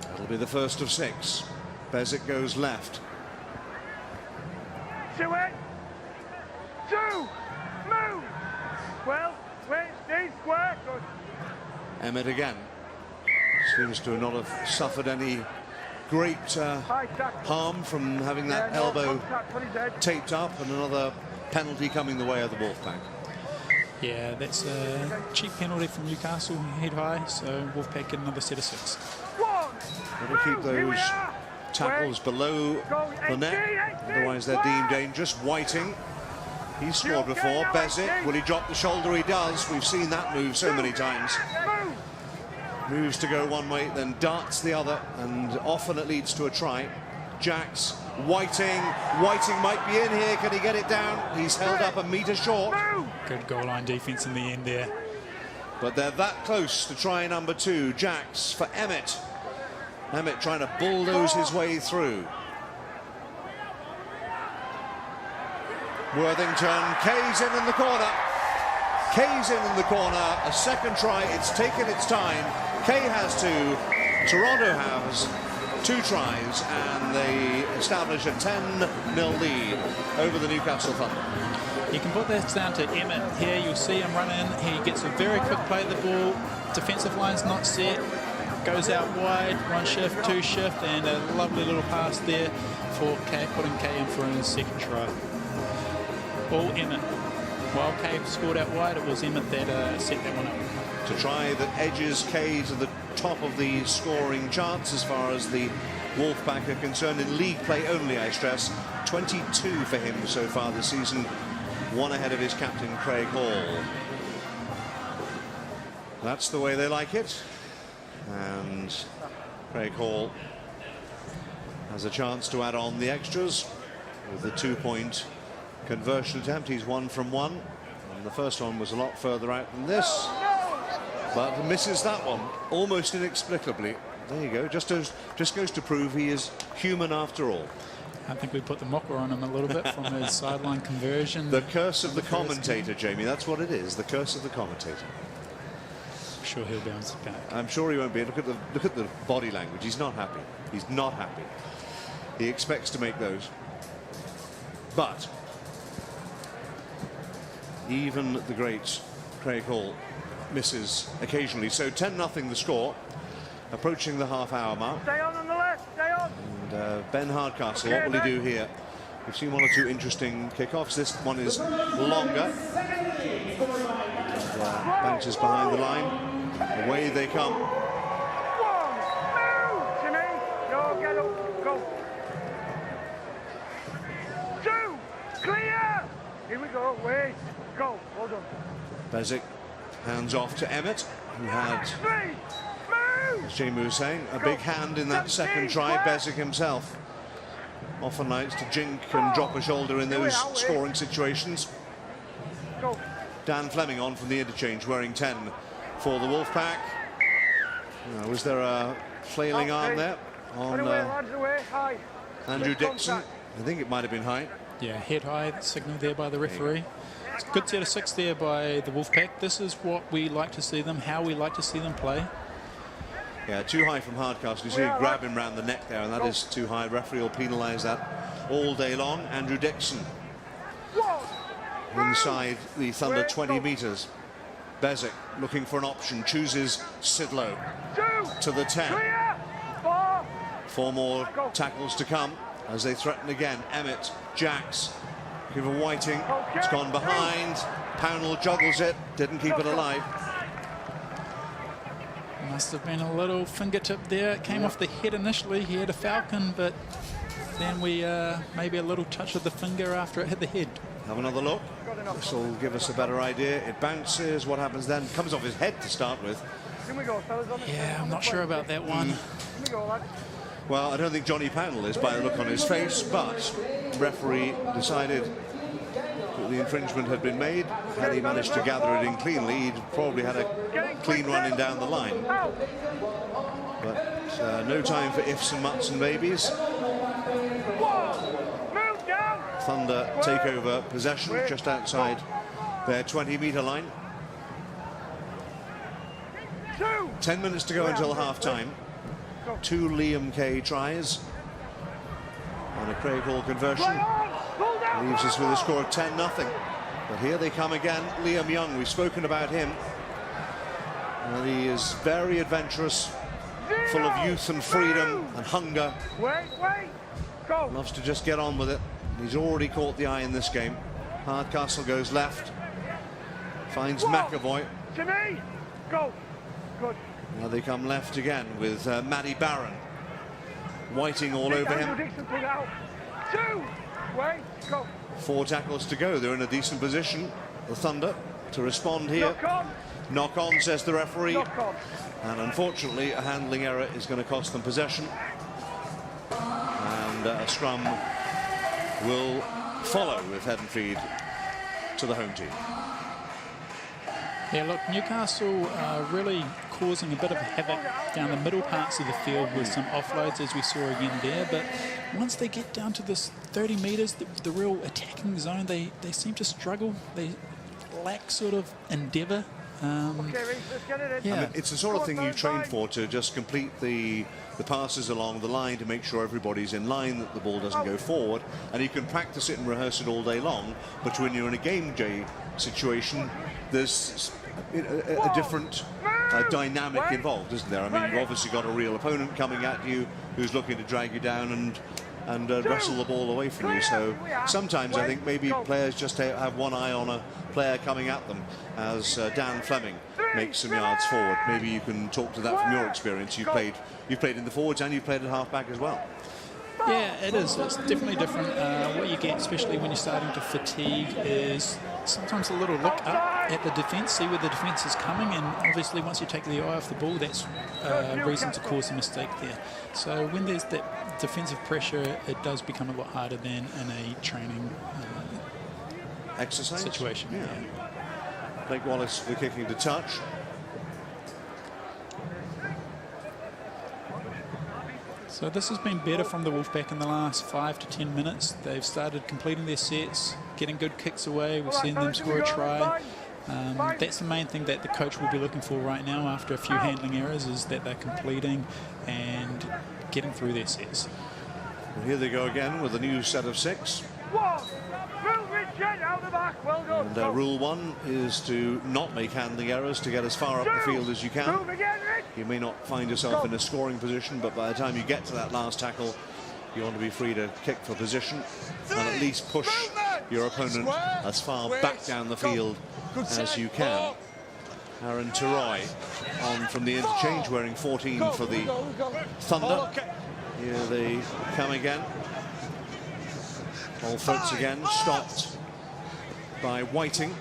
That'll be the first of 6. Bezic goes left. To it. 2. Move. Well, stay square. Good. Emmett again. Seems to not have suffered any great harm from having that elbow taped up, and another penalty coming the way of the Wolfpack. Yeah, that's a cheap penalty from Newcastle, head high, so Wolfpack get another set of 6. Got to keep those tackles below the net, otherwise they're deemed dangerous. Whiting, he's scored before. Bezic, will he drop the shoulder? He does. We've seen that move so many times. Moves to go one way, then darts the other, and often it leads to a try. Jacks, Whiting might be in here. Can he get it down? He's held up a metre short. Good goal line defence in the end there. But they're that close to try number 2. Jacks for Emmett. Emmett trying to bulldoze his way through. Worthington, Kay's in the corner. Kay's in the corner. A second try. It's taken its time. Kay has 2. Toronto has 2 tries, and they establish a 10-0 lead over the Newcastle Thunder. You can put that down to Emmett here. You'll see him run in. He gets a very quick play of the ball. Defensive line's not set. Goes out wide, 1 shift, 2 shift, and a lovely little pass there for Kay, putting Kay in for his second try. All Emmett. While Kay scored out wide, it was Emmett that set that one up. To try that edges Kay to the top of the scoring charts as far as the Wolfpack are concerned, in league play only, I stress. 22 for him so far this season, 1 ahead of his captain Craig Hall. That's the way they like it, and Craig Hall has a chance to add on the extras with the 2-point conversion attempt. He's 1 from 1, and the first one was a lot further out than this, but misses that one almost inexplicably. There you go. Just goes to prove he is human after all. I think we put the mocker on him a little bit from his sideline conversion. The curse of the commentator, Jamie. That's what it is. The curse of the commentator. I'm sure he'll bounce back. I'm sure he won't be. Look at the body language. He's not happy. He's not happy. He expects to make those. But even the great Craig Hall misses occasionally. So 10-0 the score. Approaching the half-hour mark. Stay on the left, stay on. And Ben Hardcastle, what will he do here? We've seen one or two interesting kickoffs. This one is longer. And, bounces behind the line. Away they come. One, move, Jimmy. No, get up, go. 2, clear. Here we go, wait, go, well done. Bezic hands off to Emmett, who had, 3, move. as Jamie was saying, a big hand in that second try. Bezic himself often likes to jink and drop a shoulder in those scoring situations. Go. Dan Fleming on from the interchange, wearing 10 for the Wolfpack. Was there a flailing arm there on Lads away, high. Andrew Dixon? I think it might have been high. Yeah, head high signal there by the referee. It's a good set of 6 there by the Wolfpack. This is what we like to see them, how we like to see them play. Yeah, too high from Hardcastle. You see him grab him round the neck there, and that is too high. Referee will penalise that all day long. Andrew Dixon inside the Thunder 20 metres. Bezic looking for an option, chooses Sidlow to the 10. 4 more tackles to come as they threaten again. Emmett, Jacks, give a Whiting. It's gone behind. Pownell juggles it, didn't keep it alive. Must have been a little fingertip there. It came off the head initially. He had a falcon, but then we maybe a little touch of the finger after it hit the head. Have another look. This will give us a better idea. It bounces. What happens then? Comes off his head to start with. Yeah, I'm not sure about that one. Well, I don't think Johnny Pownell is by the look on his face, but referee decided that the infringement had been made. Had he managed to gather it in cleanly, he'd probably had a clean running down the line. But no time for ifs and muts and babies. Thunder take over possession just outside their 20-metre line. 10 minutes to go until half-time. 2 Liam Kay tries and a Craig Hall conversion leaves us with a score of 10-0. But here they come again. Liam Young, we've spoken about him, and he is very adventurous, full of youth and freedom and hunger. Loves to just get on with it. He's already caught the eye in this game. Hardcastle goes left, finds McAvoy. Jimmy, go. Good. Now they come left again with Matty Barron. Whiting all over him. 2, wait, go. 4 tackles to go. They're in a decent position, the Thunder, to respond here. Knock on, says the referee. And unfortunately, a handling error is going to cost them possession. And a scrum will follow with head and feed to the home team. Yeah, look, Newcastle really causing a bit of havoc down the middle parts of the field with some offloads, as we saw again there. But once they get down to this 30 metres, the real attacking zone, they seem to struggle. They lack sort of endeavour. Okay, Reece, let's get it in. I mean, it's the sort of thing you train for, to just complete the passes along the line, to make sure everybody's in line, that the ball doesn't go forward, and you can practice it and rehearse it all day long. But when you're in a game day situation, there's a different dynamic involved, isn't there? I mean, you've obviously got a real opponent coming at you who's looking to drag you down and wrestle the ball away from you. So sometimes I think maybe players just have one eye on a player coming at them, as Dan Fleming makes some yards forward. Maybe you can talk to that from your experience. You've played in the forwards and you've played at half-back as well. Yeah, it is. It's definitely different. What you get, especially when you're starting to fatigue, is sometimes a little look up at the defence, see where the defence is coming, and obviously once you take the eye off the ball, that's reason to cause a mistake there. So when there's that defensive pressure, it does become a lot harder than in a training exercise situation. Yeah. Blake Wallace, the kicking to touch. So this has been better from the Wolfpack in the last 5 to 10 minutes. They've started completing their sets, getting good kicks away. We've seen them score a try. That's the main thing that the coach will be looking for right now after a few handling errors, is that they're completing and getting through their sets. Well, here they go again with a new set of 6. And rule 1 is to not make handling errors, to get as far up the field as you can. You may not find yourself in a scoring position, but by the time you get to that last tackle, you want to be free to kick for position and at least push your opponent as far back down the field as you can. Aaron Teroy on from the interchange, wearing 14 for the Thunder. Here they come again. All folks again stopped by Whiting.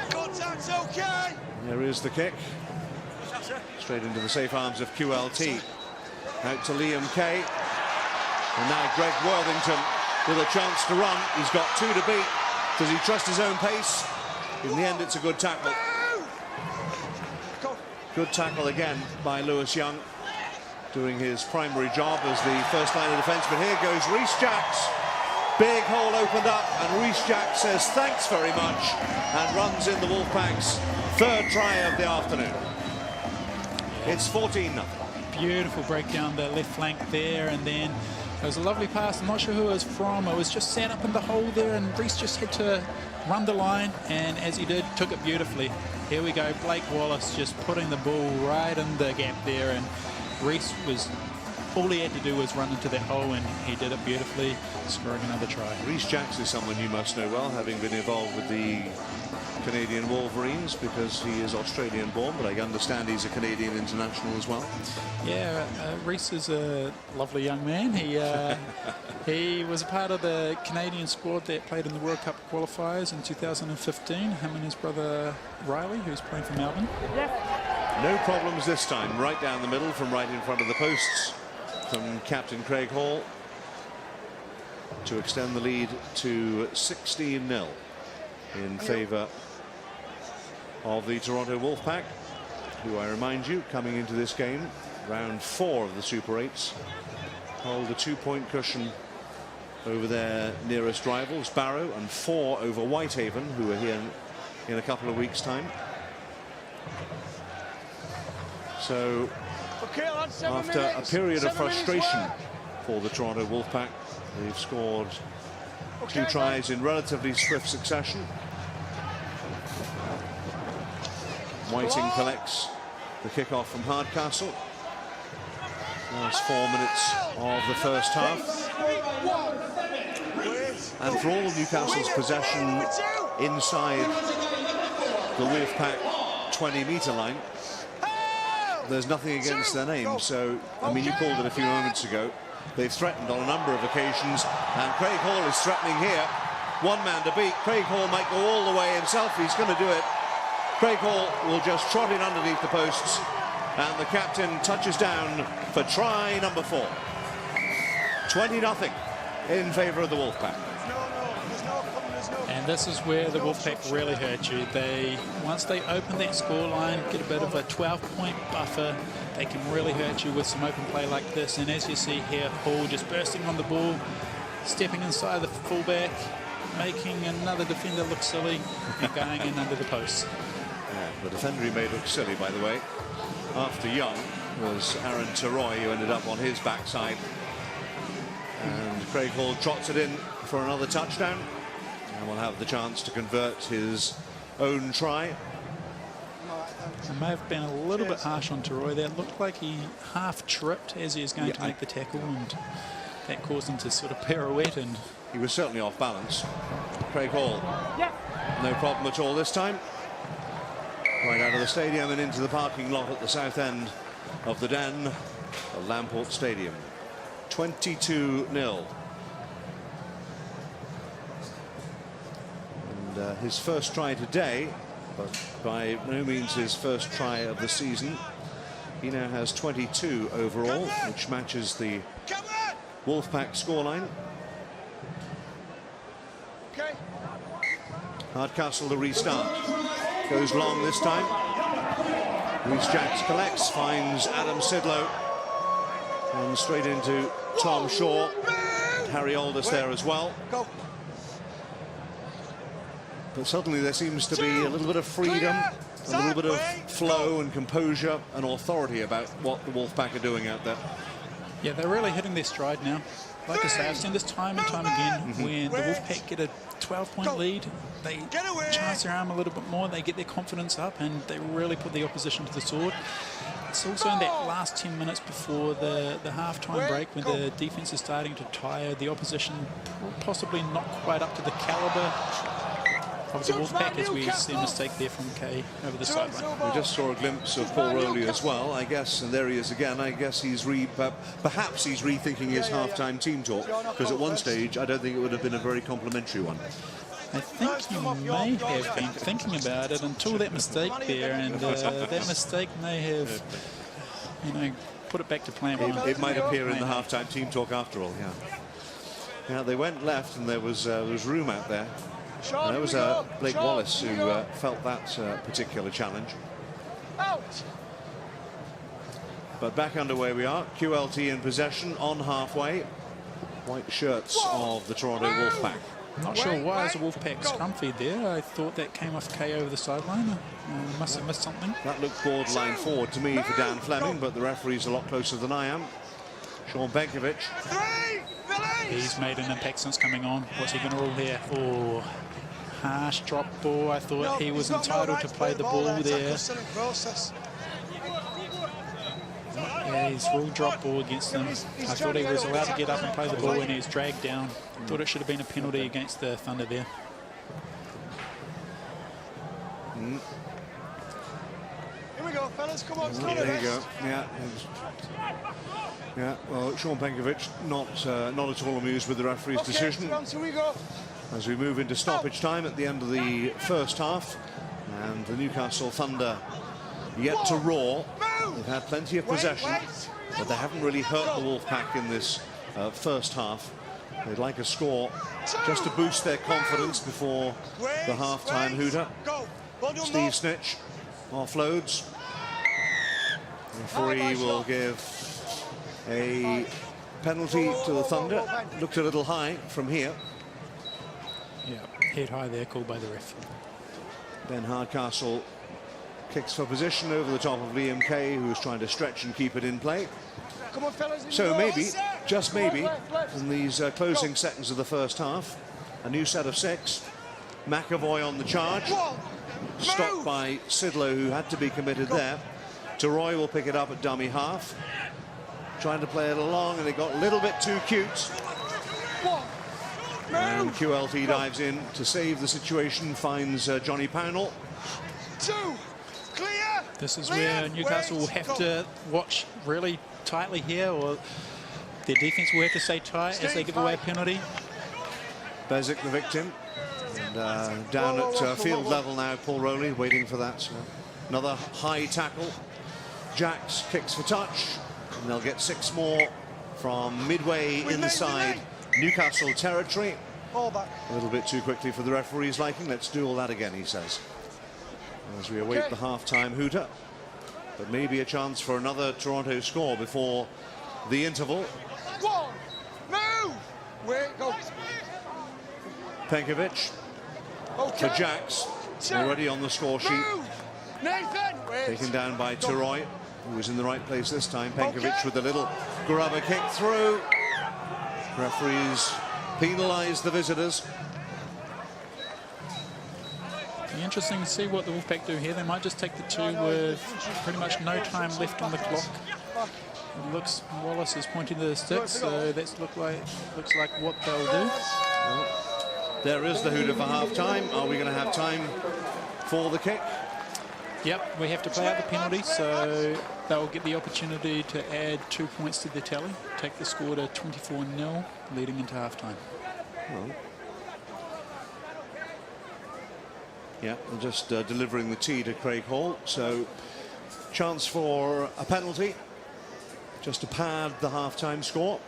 Contact's okay. There is the kick. Straight into the safe arms of QLT. Out to Liam Kay. And now Greg Worthington with a chance to run. He's got 2 to beat. Does he trust his own pace? In the end, it's a good tackle. Good tackle again by Lewis Young, doing his primary job as the first line of defence. But here goes Rhys Jacks. Big hole opened up, and Rhys Jacks says thanks very much and runs in the Wolfpack's 3rd try of the afternoon. It's 14-0. Beautiful breakdown the left flank there, and then it was a lovely pass. I'm not sure who it was from. It was just set up in the hole there, and Rhys just had to run the line, and as he did, took it beautifully. Here we go, Blake Wallace just putting the ball right in the gap there, and Rhys was, all he had to do was run into that hole, and he did it beautifully, scoring another try. Rhys Jacks is someone you must know well, having been involved with the Canadian Wolverines, because he is Australian born, but I understand he's a Canadian international as well. Yeah, Rhys is a lovely young man. He was a part of the Canadian squad that played in the World Cup qualifiers in 2015, him and his brother Riley, who's playing for Melbourne. No problems this time, right down the middle from right in front of the posts from Captain Craig Hall to extend the lead to 16-0 in favour of the Toronto Wolfpack, who, I remind you, coming into this game, round 4 of the Super 8s, hold a 2-point cushion over their nearest rivals, Barrow, and 4 over Whitehaven, who are here in a couple of weeks' time. So, after a period of frustration for the Toronto Wolfpack, they've scored 2 tries in relatively swift succession. Whiting collects the kickoff from Hardcastle. Last 4 minutes of the first half. And for all Newcastle's possession inside the Wolfpack 20-metre line, there's nothing against their name. So, I mean, you called it a few moments ago. They've threatened on a number of occasions, and Craig Hall is threatening here. One man to beat. Craig Hall might go all the way himself. He's going to do it. Craig Hall will just trot in underneath the posts, and the captain touches down for try number 4. 20-0 in favour of the Wolfpack. And this is where the Wolfpack really hurt you. Once they open that scoreline, get a bit of a 12-point buffer, they can really hurt you with some open play like this. And as you see here, Hall just bursting on the ball, stepping inside the fullback, making another defender look silly, and going in under the posts. Yeah, the defender he made look silly, by the way, after Young, was Aaron Teroy, who ended up on his backside. And Craig Hall trots it in for another touchdown, and will have the chance to convert his own try. I may have been a little bit harsh on Teroy there. It looked like he half tripped as he was going to make the tackle, and that caused him to sort of pirouette, and he was certainly off balance. Craig Hall, no problem at all this time. Right out of the stadium and into the parking lot at the south end of the Den, of Lamport Stadium. 22-0. And his first try today, but by no means his first try of the season. He now has 22 overall, which matches the Wolfpack scoreline. Hardcastle to restart. Goes long this time. Reese Jacks collects, finds Adam Sidlow. And straight into Tom Shaw. Harry Aldous there as well. But suddenly there seems to be a little bit of freedom, a little bit of flow and composure and authority about what the Wolfpack are doing out there. Yeah, they're really hitting their stride now. Like I say, I've seen this time and time again when the Wolfpack get a 12-point lead, they chance their arm a little bit more, they get their confidence up, and they really put the opposition to the sword. It's also in that last 10 minutes before the half-time break when the defense is starting to tire, the opposition possibly not quite up to the caliber of the Wolfpack, as we see a mistake there from Kay over the sideline. We just saw a glimpse of Paul Rowley as well, I guess, and there he is again. I guess he's perhaps he's rethinking his half-time team talk, because at one stage I don't think it would have been a very complimentary one. I think he may have been thinking about it until that mistake there, and that mistake may have, you know, put it back to plan. It might appear in the half-time team talk after all, yeah. Yeah, they went left and there was room out there. And that was Blake Wallace who felt that particular challenge. But back underway we are. QLT in possession on halfway. White shirts of the Toronto Wolfpack. Not sure why is the Wolfpack scrum feed there. I thought that came off Kay over the sideline. Must have missed something. That looked borderline forward to me for Dan Fleming, but the referee's a lot closer than I am. Sean Benkovic. He's made an impact since coming on. What's he going to rule here? Oh, harsh drop ball. I thought he was entitled to play the ball there. Yeah, he's ruled drop ball against him. I thought he was allowed to get up and play the ball when he was dragged down. Thought it should have been a penalty against the Thunder there. Here we go, fellas. Come on, there you go. Yeah. Yeah, well, Sean Benkovic not at all amused with the referee's decision. As we move into stoppage time at the end of the first half, and the Newcastle Thunder yet to roar. They've had plenty of possession, but they haven't really hurt the Wolfpack in this first half. They'd like a score just to boost their confidence before the half-time hooter. Steve Snitch offloads. The referee will give a penalty to the Thunder. Looked a little high from here. Yeah, head high there, called by the ref. Ben Hardcastle kicks for position over the top of Liam Kay, who's trying to stretch and keep it in play. So maybe, just maybe, in these closing seconds of the first half, a new set of 6. McAvoy on the charge. Stopped by Sidlow, who had to be committed there. Teroy will pick it up at dummy half. Trying to play it along, and it got a little bit too cute. And QLT dives in to save the situation, finds Johnny Pownell. This is where Newcastle will have to watch really tightly here, or their defense will have to stay tight as they give away a penalty. Bezic the victim. And down at field level now, Paul Rowley waiting for that. Another high tackle. Jacks kicks for touch. And they'll get 6 more from midway inside Newcastle territory. A little bit too quickly for the referee's liking. Let's do all that again, he says, as we await the half-time hooter. But maybe a chance for another Toronto score before the interval. Penkovic for Jacks, already on the score sheet. Taken down by Teroy, who was in the right place this time. Penkovic with a little grubber kick through. Referees penalise the visitors. Be interesting to see what the Wolfpack do here. They might just take the 2 with pretty much no time left on the clock. It looks Wallace is pointing to the sticks, so that looks like what they'll do. Well, there is the hooter for half-time. Are we going to have time for the kick? Yep, we have to play out the penalty, so they'll get the opportunity to add 2 points to the tally, take the score to 24-0, leading into half-time. Well, yeah, they're just delivering the tee to Craig Hall, so chance for a penalty, just to pad the half-time score.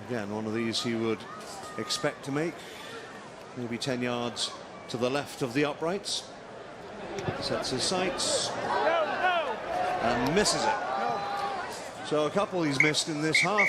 Again, one of these he would expect to make. maybe 10 yards to the left of the uprights. Sets his sights and misses it. So a couple he's missed in this half,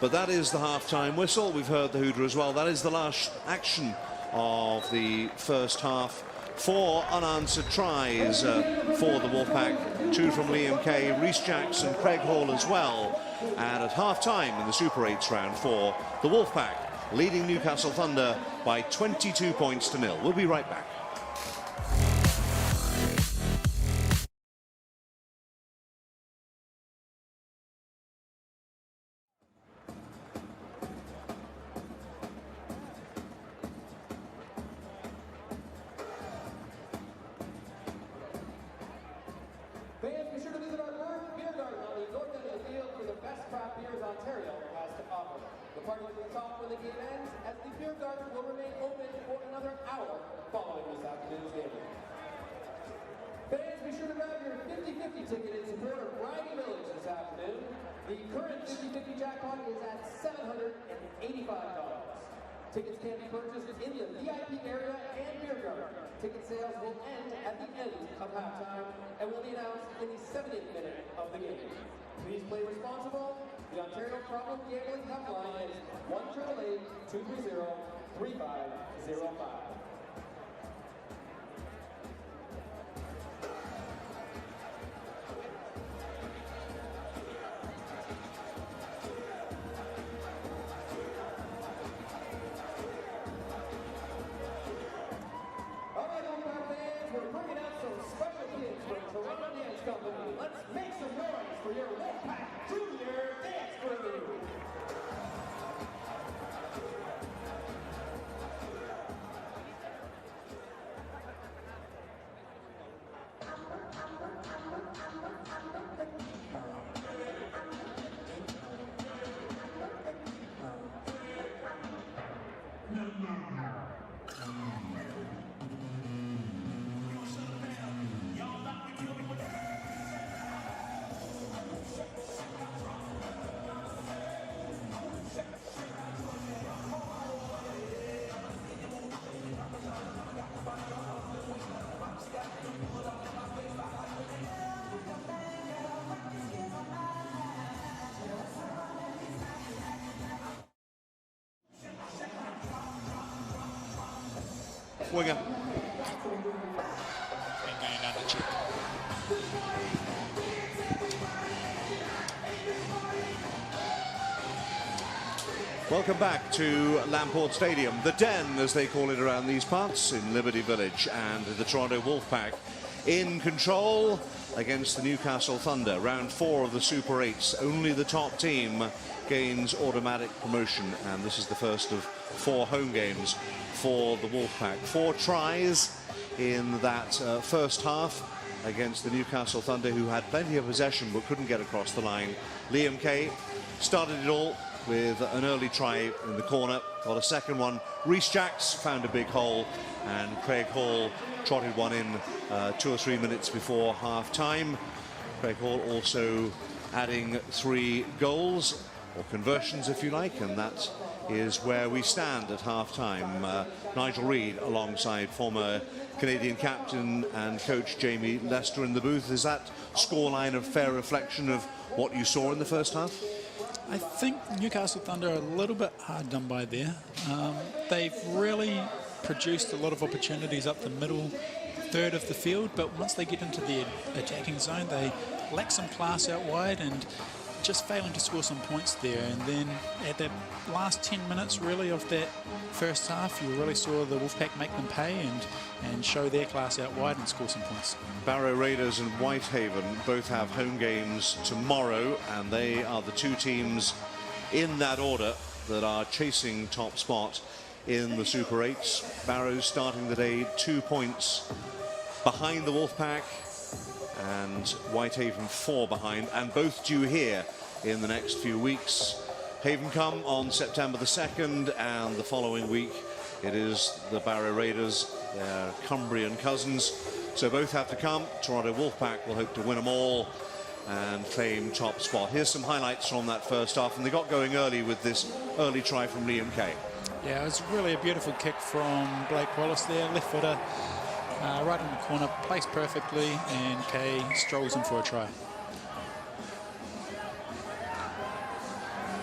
but that is the half-time whistle. We've heard the hooter as well. That is the last action of the first half. 4 unanswered tries for the Wolfpack. 2 from Liam Kay, Rhys Jackson, Craig Hall as well. And at half-time in the Super 8s round 4, the Wolfpack leading Newcastle Thunder by 22 points to 0. We'll be right back. Fans, be sure to visit our current beer garden on the north end of the field for the best craft beers Ontario has to offer. The party will kick off when the game ends, as the beer garden will remain open for another hour following this afternoon's game. Fans, be sure to grab your 50-50 ticket in support of Bridey Village this afternoon. The current 50-50 jackpot is at $785. Tickets can be purchased in the VIP area and beer garden. Ticket sales will end at the end of halftime and will be announced in the 70th minute of the game. Please play responsible. The Ontario Problem Gambling Helpline is 1-888-230-3505. Winger. Welcome back to Lamport Stadium, the den as they call it around these parts in Liberty Village, and the Toronto Wolfpack in control against the Newcastle Thunder. Round 4 of the Super 8s. Only the top team gains automatic promotion, and this is the first of 4 home games for the Wolfpack. 4 tries in that first half against the Newcastle Thunder, who had plenty of possession but couldn't get across the line. Liam Kay started it all with an early try in the corner, got a second one. Rhys Jacks found a big hole, and Craig Hall trotted one in 2 or 3 minutes before half-time. Craig Hall also adding 3 goals, or conversions if you like, and that is where we stand at half-time. Nigel Reid alongside former Canadian captain and coach Jamie Lester in the booth. Is that scoreline a fair reflection of what you saw in the first half? I think Newcastle Thunder are a little bit hard done by there. They've really produced a lot of opportunities up the middle third of the field, but once they get into the attacking zone, they lack some class out wide and just failing to score some points there. And then at the last 10 minutes really of that first half, you really saw the Wolfpack make them pay and show their class out wide and score some points. Barrow Raiders and Whitehaven both have home games tomorrow, and they are the 2 teams in that order that are chasing top spot in the Super 8s. Barrows starting the day 2 points behind the Wolfpack, and Whitehaven 4 behind, and both due here in the next few weeks. Haven come on September the 2nd, and the following week it is the Barrow Raiders, their Cumbrian cousins. So both have to come. Toronto Wolfpack will hope to win them all and claim top spot. Here's some highlights from that first half, and they got going early with this early try from Liam Kay. Yeah, it was really a beautiful kick from Blake Wallace there, left footer, right in the corner, placed perfectly, and Kay strolls in for a try.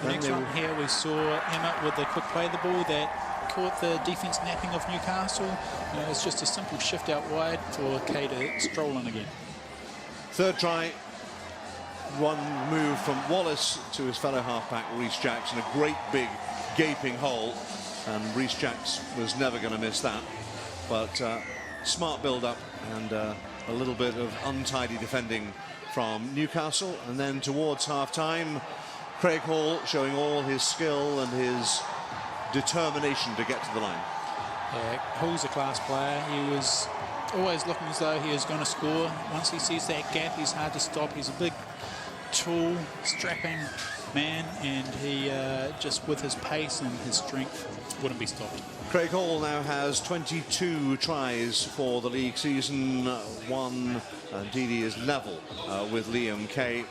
The next one here, we saw Emmett with a quick play of the ball that caught the defence napping of Newcastle. It's just a simple shift out wide for Kay to stroll in again. Third try, one move from Wallace to his fellow halfback Rhys Jackson, a great big gaping hole, and Rhys Jackson was never going to miss that. But smart build-up and a little bit of untidy defending from Newcastle, and then towards half-time, Craig Hall showing all his skill and his determination to get to the line. Yeah, Hall's a class player. He was always looking as though he was going to score. Once he sees that gap, he's hard to stop. He's a big, tall, strapping man, and he just with his pace and his strength wouldn't be stopped. Craig Hall now has 22 tries for the league season. One, indeed, he is level with Liam Kay,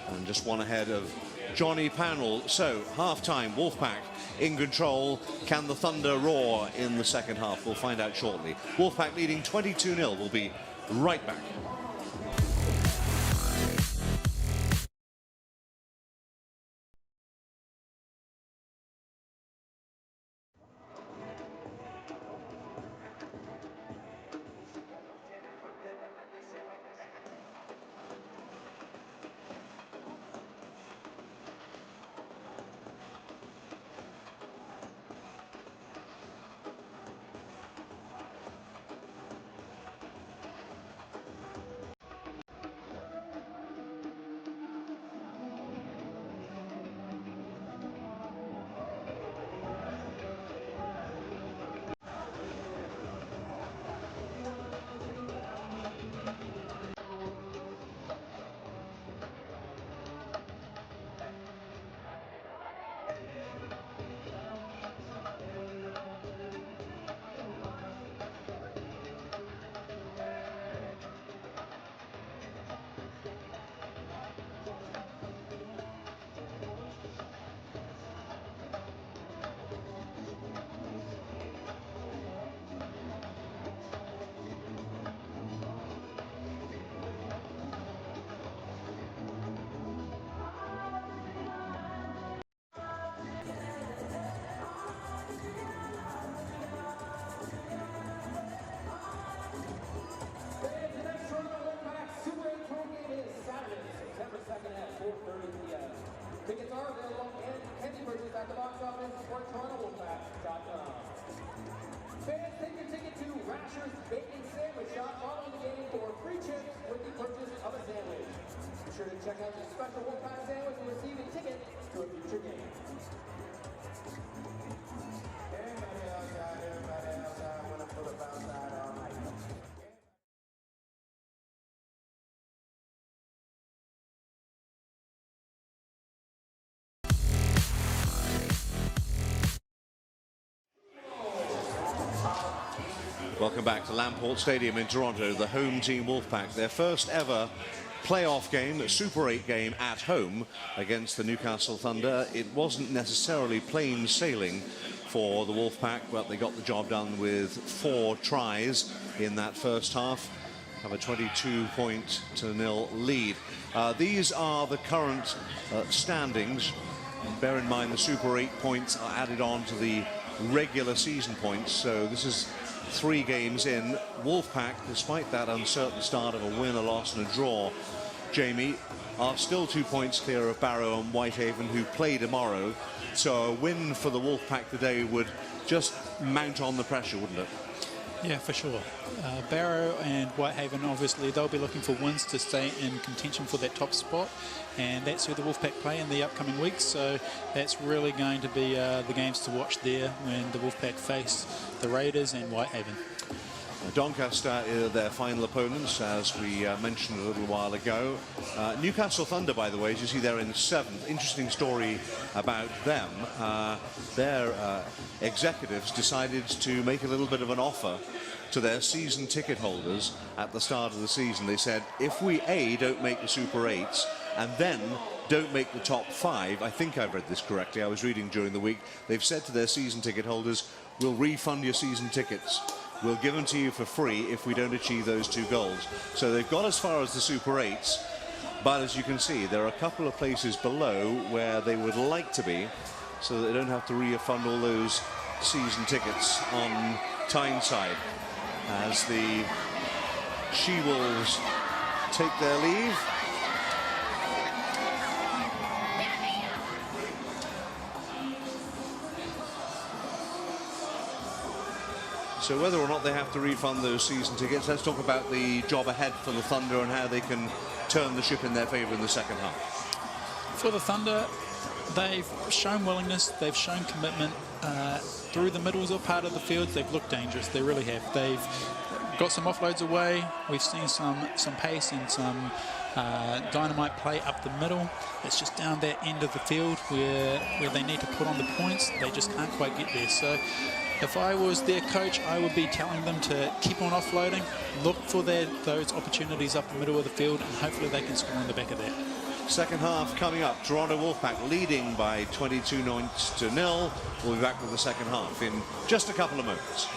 and just one ahead of Johnny Pannell. So, half-time, Wolfpack in control. Can the Thunder roar in the second half? We'll find out shortly. Wolfpack leading 22-0. We'll be right back. Tickets are available and can be purchased at the box office or TorontoWolfpack.com. Fans, take your ticket to Rasher's Bacon Sandwich Shop following the game for free chips with the purchase of a sandwich. Be sure to check out the special Wolfpack sandwich and receive a ticket to a future game. Everybody outside, wanna pull up outside all night. Welcome back to Lamport Stadium in Toronto. The home team Wolfpack, their first ever playoff game, a Super 8 game at home against the Newcastle Thunder. It wasn't necessarily plain sailing for the Wolfpack, but they got the job done with 4 tries in that first half. Have a 22-0 lead. These are the current standings. Bear in mind the Super 8 points are added on to the regular season points, so this is 3 games in. Wolfpack, despite that uncertain start of a win, a loss and a draw, Jamie, are still 2 points clear of Barrow and Whitehaven, who play tomorrow. So a win for the Wolfpack today would just mount on the pressure, wouldn't it? Yeah, for sure. Barrow and Whitehaven, obviously, they'll be looking for wins to stay in contention for that top spot, and that's who the Wolfpack play in the upcoming weeks. So that's really going to be the games to watch there when the Wolfpack face the Raiders and Whitehaven. Doncaster are their final opponents, as we mentioned a little while ago. Newcastle Thunder, by the way, as you see there in 7th. Interesting story about them. Their executives decided to make a little bit of an offer to their season ticket holders at the start of the season. They said, if we A, don't make the Super 8s and then don't make the top 5, I think I've read this correctly, I was reading during the week, they've said to their season ticket holders, we'll refund your season tickets. We'll give them to you for free if we don't achieve those 2 goals. So they've got as far as the Super 8s, but as you can see, there are a couple of places below where they would like to be, so that they don't have to refund all those season tickets on Tyneside as the She-Wolves take their leave. So whether or not they have to refund those season tickets, let's talk about the job ahead for the Thunder and how they can turn the ship in their favour in the second half. For the Thunder, they've shown willingness, they've shown commitment. Through the middles or part of the field, they've looked dangerous. They really have. They've got some offloads away. We've seen some pace and some dynamite play up the middle. It's just down that end of the field where they need to put on the points. They just can't quite get there. So if I was their coach, I would be telling them to keep on offloading, look for those opportunities up the middle of the field, and hopefully they can score on the back of that. Second half coming up. Toronto Wolfpack leading by 22-0. We'll be back with the second half in just a couple of moments.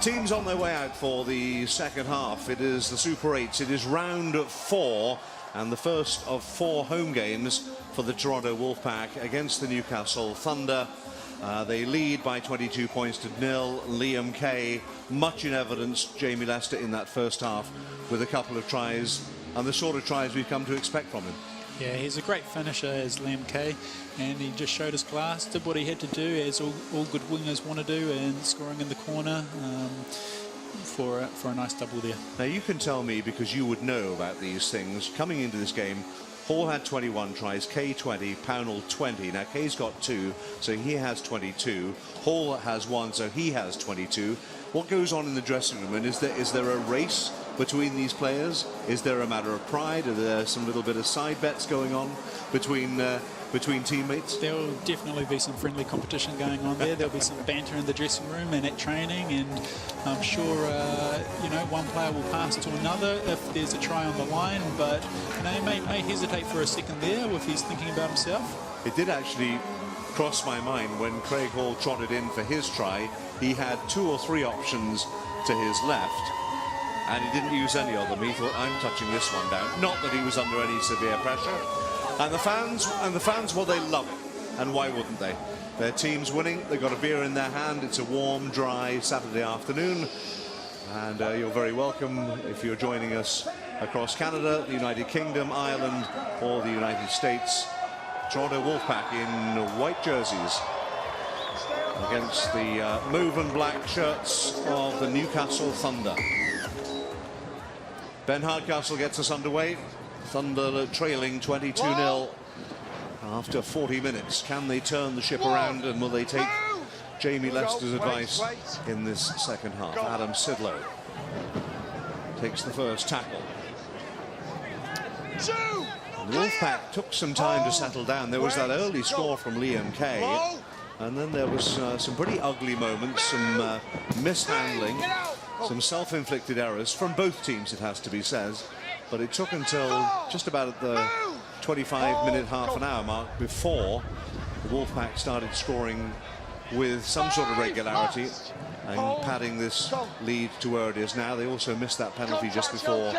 Teams on their way out for the second half. It is the Super 8s. It is round 4 and the first of 4 home games for the Toronto Wolfpack against the Newcastle Thunder. They lead by 22 points to 0. Liam Kay, much in evidence. Jamie Lester in that first half with a couple of tries, and the sort of tries we've come to expect from him. Yeah, he's a great finisher as Liam Kay, and he just showed his class, did what he had to do, as all good wingers want to do, and scoring in the corner for a nice double there. Now you can tell me, because you would know about these things, coming into this game, Hall had 21 tries, Kay 20, Pownell 20. Now Kay's got 2, so he has 22. Hall has 1, so he has 22. What goes on in the dressing room, and is there a race between these players? Is there a matter of pride? Are there some little bit of side bets going on between teammates? There will definitely be some friendly competition going on there. There'll be some banter in the dressing room and at training, and I'm sure one player will pass to another if there's a try on the line, but he may hesitate for a second there if he's thinking about himself. It did actually cross my mind when Craig Hall trotted in for his try. He had 2 or 3 options to his left, and he didn't use any of them. He thought, I'm touching this one down. Not that he was under any severe pressure. And the fans, well, they love it. And why wouldn't they? Their team's winning. They've got a beer in their hand. It's a warm, dry Saturday afternoon. And you're very welcome if you're joining us across Canada, the United Kingdom, Ireland, or the United States. Toronto Wolfpack in white jerseys against the mauve and black shirts of the Newcastle Thunder. Ben Hardcastle gets us underway. Thunder trailing 22-0 after 40 minutes. Can they turn the ship around, and will they take Jamie Lester's advice in this second half? Adam Sidlow takes the first tackle. The Wolfpack took some time to settle down. There was that early score from Liam Kay, and then there was some pretty ugly moments, some mishandling, some self-inflicted errors from both teams, it has to be said. But it took until just about at the 25-minute, half an hour mark before the Wolfpack started scoring with some sort of regularity and padding this lead to where it is now. They also missed that penalty just before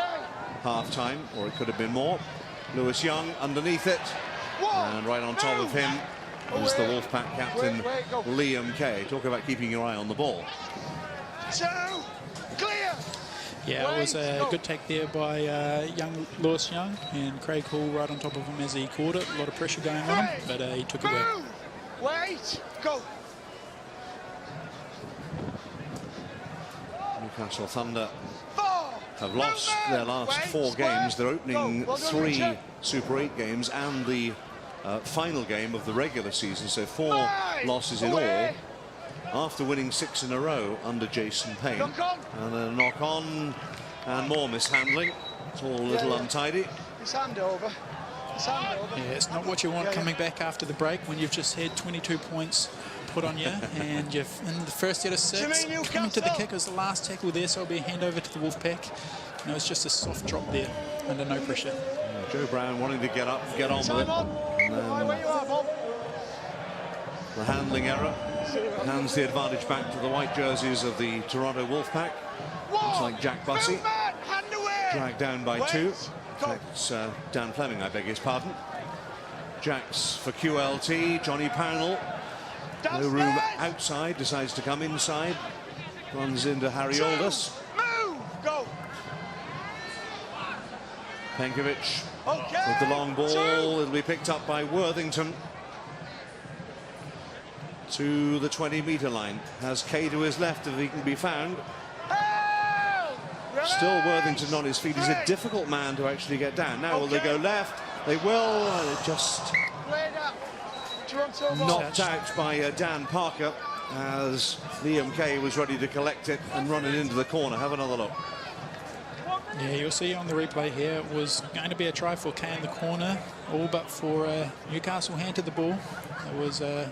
half-time, or it could have been more. Lewis Young underneath it, and right on top of him is the Wolfpack captain, Liam Kay. Talk about keeping your eye on the ball. Yeah, it was a good take there by Lewis Young, and Craig Hall right on top of him as he caught it. A lot of pressure going on him, but he took it well. Newcastle Thunder have lost their last 4 games. They're opening 3 Super 8 games and the final game of the regular season, so 4 losses in all, after winning 6 in a row under Jason Payne. And then a knock on and more mishandling. It's all a little untidy. It's hand over. Yeah, it's not what you want coming back after the break when you've just had 22 points put on you, and you've in the first set of 6 coming to the kick as the last tackle there, so it'll be a handover to the Wolfpack. You know, it's just a soft drop there under no pressure. Yeah, Joe Brown wanting to get up, get on with it. And then the handling error hands the advantage back to the white jerseys of the Toronto Wolfpack. Looks like Jack Bussey dragged down by 2. In fact, it's Dan Fleming, I beg his pardon. Jack's for QLT. Johnny Pownell, no room outside, decides to come inside. Runs into Harry Aldous. Penkovic with the long ball. It'll be picked up by Worthington to the 20-meter line. Has Kay to his left if he can be found. Still Worthington on his feet. He's a difficult man to actually get down. Now will they go left? They will. Just knocked out by Dan Parker as Liam Kay was ready to collect it and run it into the corner. Have another look. Yeah, you'll see on the replay here, it was going to be a try for Kay in the corner, all but for Newcastle handed the ball. It was a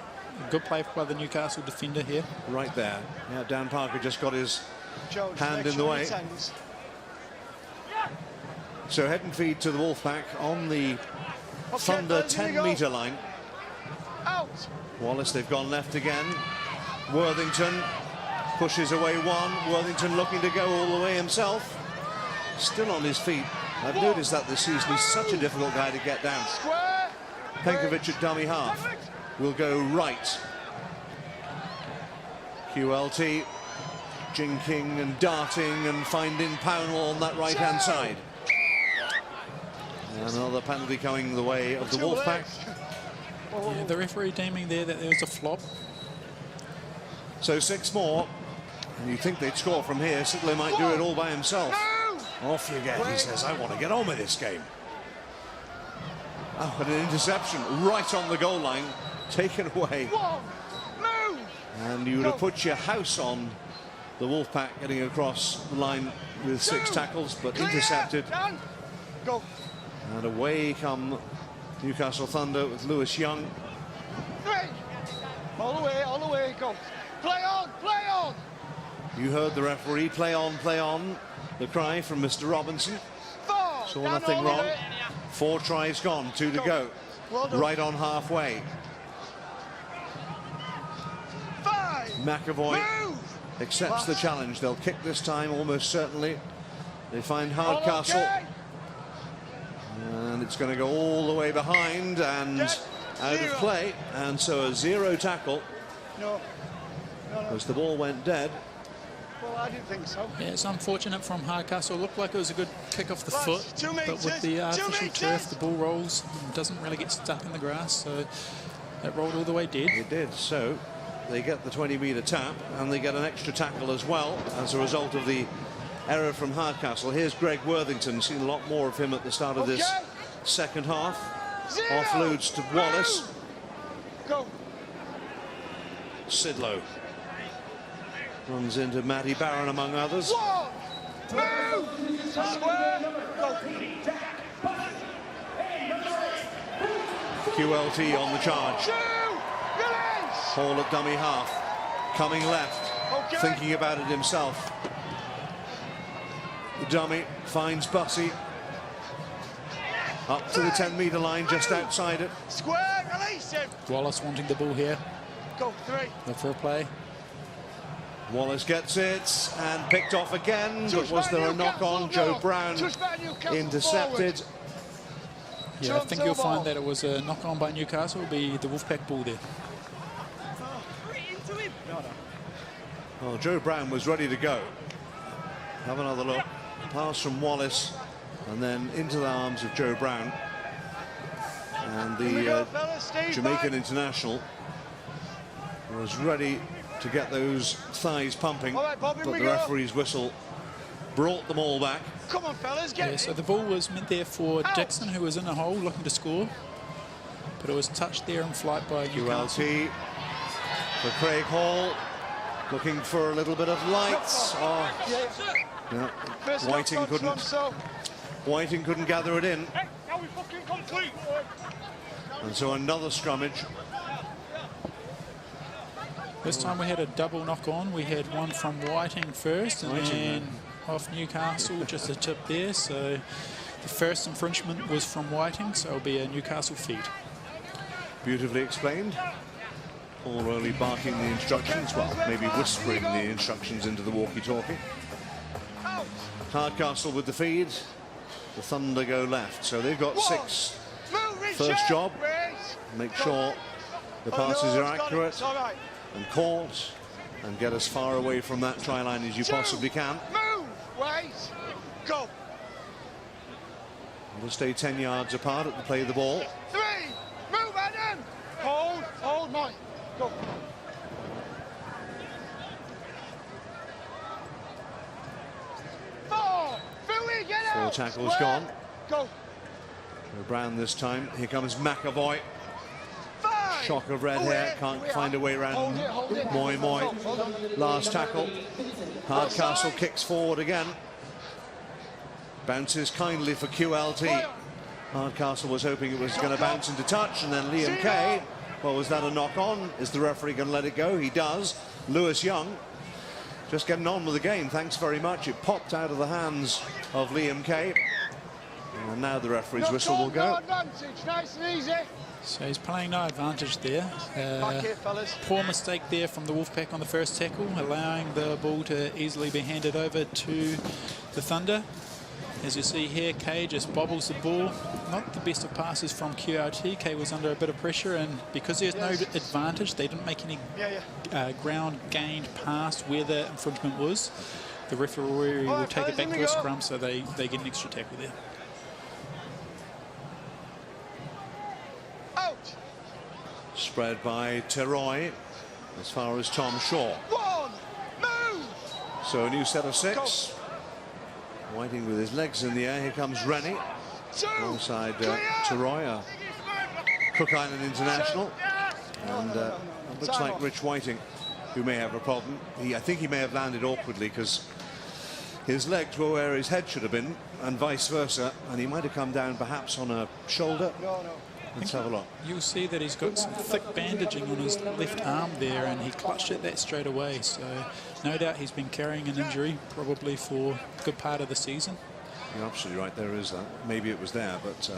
good play by the Newcastle defender here. Right there. Yeah, Dan Parker just got his hand in the way. So head and feed to the Wolfpack on the Thunder 10-meter line. Wallace, they've gone left again. Worthington pushes away one. Worthington looking to go all the way himself. Still on his feet. I've noticed that this season. He's such a difficult guy to get down. Penkovic at dummy half will go right. QLT jinking and darting and finding Pownell on that right-hand side. And another penalty coming the way of the Wolfpack. Yeah, the referee deeming there that there was a flop. So 6 more. And you think they'd score from here. Sidlow might do it all by himself. Off you get, he says, I want to get on with this game. Oh, and an interception right on the goal line, taken away. And you would have put your house on the Wolfpack getting across the line with 6 tackles, but intercepted. And away come Newcastle Thunder with Lewis Young. All the way, go. Play on, play on. You heard the referee, play on, the cry from Mr. Robinson. Saw nothing wrong. 4 tries gone, 2 to go. Right on halfway. McAvoy accepts the challenge. They'll kick this time almost certainly. They find Hardcastle. And it's going to go all the way behind and out of play. And so a 0 tackle. No. As the ball went dead. Well, I didn't think so. Yeah, it's unfortunate from Hardcastle. It looked like it was a good kick off the foot, 2 meters, but with the 2 artificial turf, meters. the ball rolls and doesn't really get stuck in the grass, so it rolled all the way dead. It did. So they get the 20-meter tap and they get an extra tackle as well as a result of the error from Hardcastle. Here's Greg Worthington. Seen a lot more of him at the start of this second half. 0. Offloads to Wallace. Go. Sidlow runs into Matty Barron among others. 1. Move. Square. Go. QLT on the charge. 2. Release. Hall at dummy half. Coming left. Okay. Thinking about it himself. The dummy finds Bussey. Up to the 10-meter line, just outside it. Square. Release him. Wallace wanting the ball here. Go. 3. Look for a play. Wallace gets it and picked off again. But Touch was back there a Newcastle, knock on? Joe no. Brown Touch back Newcastle intercepted. forward. Yeah, I think you'll find that it was a knock on by Newcastle. It'll be the Wolfpack ball there. Well, Joe Brown was ready to go. Have another look. Pass from Wallace and then into the arms of Joe Brown. And Here we go, the fellas. Steve Jamaican back. international was ready to get those thighs pumping, All right, Bob, here but we the go. referee's whistle brought them all back. Come on, fellas. Get Yeah, it. so the ball was meant there for Dixon, who was in a hole looking to score, but it was touched there in flight by Newcastle. QLT for Craig Hall, looking for a little bit of light. Oh, yeah. First Whiting knock on couldn't. Toronto. Whiting couldn't gather it in, Now we fucking complete. and so another scrummage. This time we had a double knock on. We had one from Whiting first and Whiting, then off Newcastle, just a tip there. So the first infringement was from Whiting, so it'll be a Newcastle feed. Beautifully explained. Paul Rowley barking the instructions, well, maybe whispering the instructions into the walkie-talkie. Out. Hardcastle with the feed. The Thunder go left, so they've got 6. Move, Richard. First job. Wait. Make sure the Oh, passes no, are it's got it. accurate It's all right. and caught, and get as far away from that try line as you 2. possibly can. Move. Wait. Go. We'll stay 10 yards apart at the play of the ball. 3. Move, Adam. Hold, Mike. Go. Four. Philly, get out. 4 tackles Square. gone. Go. Joe Brown this time. Here comes McAvoy. 5. Shock of red Oh, hair, yeah, can't we find are. a way around Hold it. Moy. Hold on. Last tackle. Hardcastle kicks forward again. Bounces kindly for QLT. Hardcastle was hoping it was going to bounce into touch, and then Liam Kay. Well, was that a knock on? Is the referee going to let it go? He does. Lewis Young just getting on with the game. Thanks very much. It popped out of the hands of Liam Kay. And now the referee's whistle will No go. advantage. Nice and easy. So he's playing no advantage there. Back here, fellas. Poor mistake there from the Wolfpack on the first tackle, allowing the ball to easily be handed over to the Thunder. As you see here, Kay just bobbles the ball. Not the best of passes from QRT. Kay was under a bit of pressure, and because there's no advantage, they didn't make any ground gained past where the infringement was. The referee will take it back to a scrum, so they get an extra tackle there. Out. Spread by Teroy as far as Tom Shaw. 1. Move. So a new set of 6. Whiting with his legs in the air. Here comes Rennie 2. alongside Teroy, a Cook Island international. And it looks like Rich Whiting, who may have a problem. I think he may have landed awkwardly because his legs were where his head should have been, and vice versa. And he might have come down perhaps on a shoulder. No. Let's have a look. You'll see that he's got some thick bandaging on his left arm there, and he clutched at that straight away. So no doubt he's been carrying an injury probably for a good part of the season. You're absolutely right, there is that. Maybe it was there, but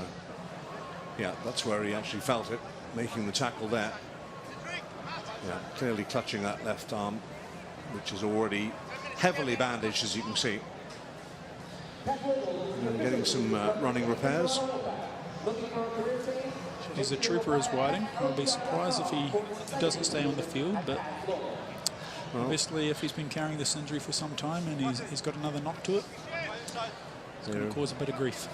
yeah, that's where he actually felt it, making the tackle there. Yeah, clearly clutching that left arm, which is already heavily bandaged, as you can see. And getting some running repairs. He's a trooper as Whiting. I'll be surprised if he doesn't stay on the field, but obviously if he's been carrying this injury for some time and he's got another knock to it, it's going to cause a bit of grief.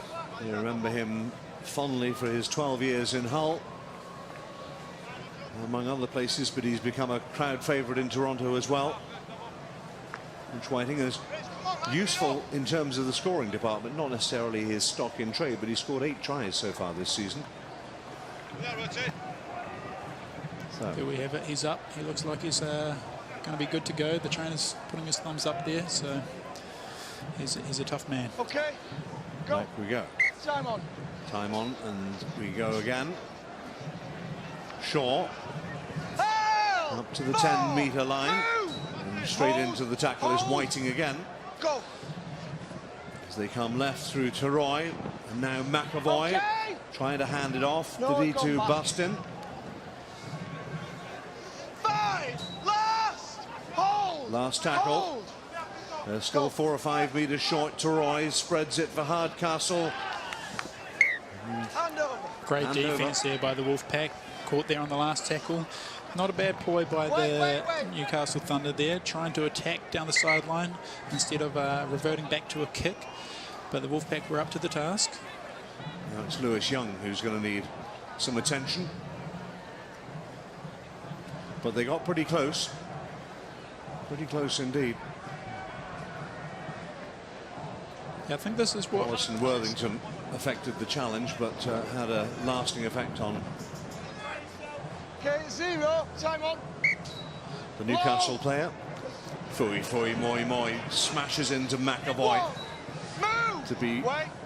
You remember him fondly for his 12 years in Hull, among other places, but he's become a crowd favourite in Toronto as well. Which Whiting is useful in terms of the scoring department, not necessarily his stock in trade, but he's scored 8 tries so far this season. So There we have it. He's up. He looks like he's going to be good to go. The trainer's putting his thumbs up there, so he's a tough man. Okay, go. back we go. Time on. Time on, and we go again. Shaw up to the 10-metre line, and straight into the tackle is Whiting again. Go. As they come left through to Roy, and now McAvoy trying to hand it off. Did he to Bustin? 5, last, hold. Last tackle. Hold. They're still 4 or 5 metres short to Roy. Spreads it for Hardcastle. Hand over. Great Hand defence there by the Wolfpack. Caught there on the last tackle. Not a bad ploy by the Newcastle Thunder there, trying to attack down the sideline instead of reverting back to a kick. But the Wolfpack were up to the task. Now it's Lewis Young who's going to need some attention. But they got pretty close. Pretty close indeed. Yeah, I think this is what... Wallace and Worthington affected the challenge, but had a lasting effect on Okay, 0, time on. the Newcastle player. Fui Moi smashes into McAvoy. Move. To be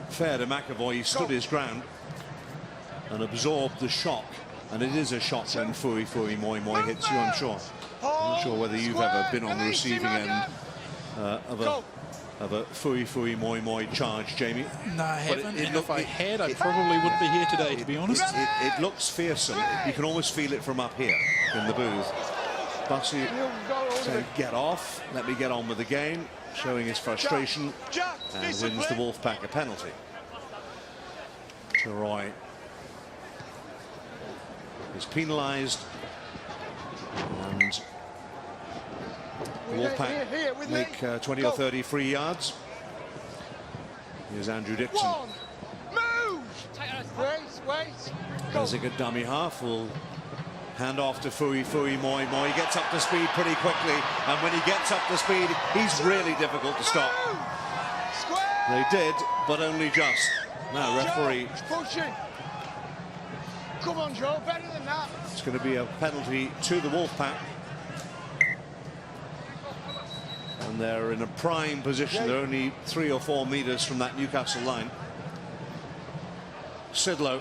fair to McAvoy, he stood his ground and absorbed the shock. And it is a shock when Fui Moi hits you, I'm sure. I'm not sure whether you've ever been on the receiving end of a Fui Moi charge, Jamie. No, I But haven't. it And look- if I it- had, I it- probably wouldn't be here today, to be honest. It looks fearsome. You can almost feel it from up here in the booth. Bussy saying, get off, let me get on with the game, showing his frustration, and wins the Wolfpack a penalty. Roy is penalised, and the Wolfpack make 20 or 30 free yards. Here's Andrew Dixon. Move. Wait. Go. As a good dummy half will hand off to Fui Moi. He gets up to speed pretty quickly, and when he gets up to speed, he's really difficult to stop. Square. They did, but only just. Now, referee, Pushing. Come on, Joe. Better than that. it's going to be a penalty to the Wolfpack. And they're in a prime position. They're only 3 or 4 metres from that Newcastle line. Sidlow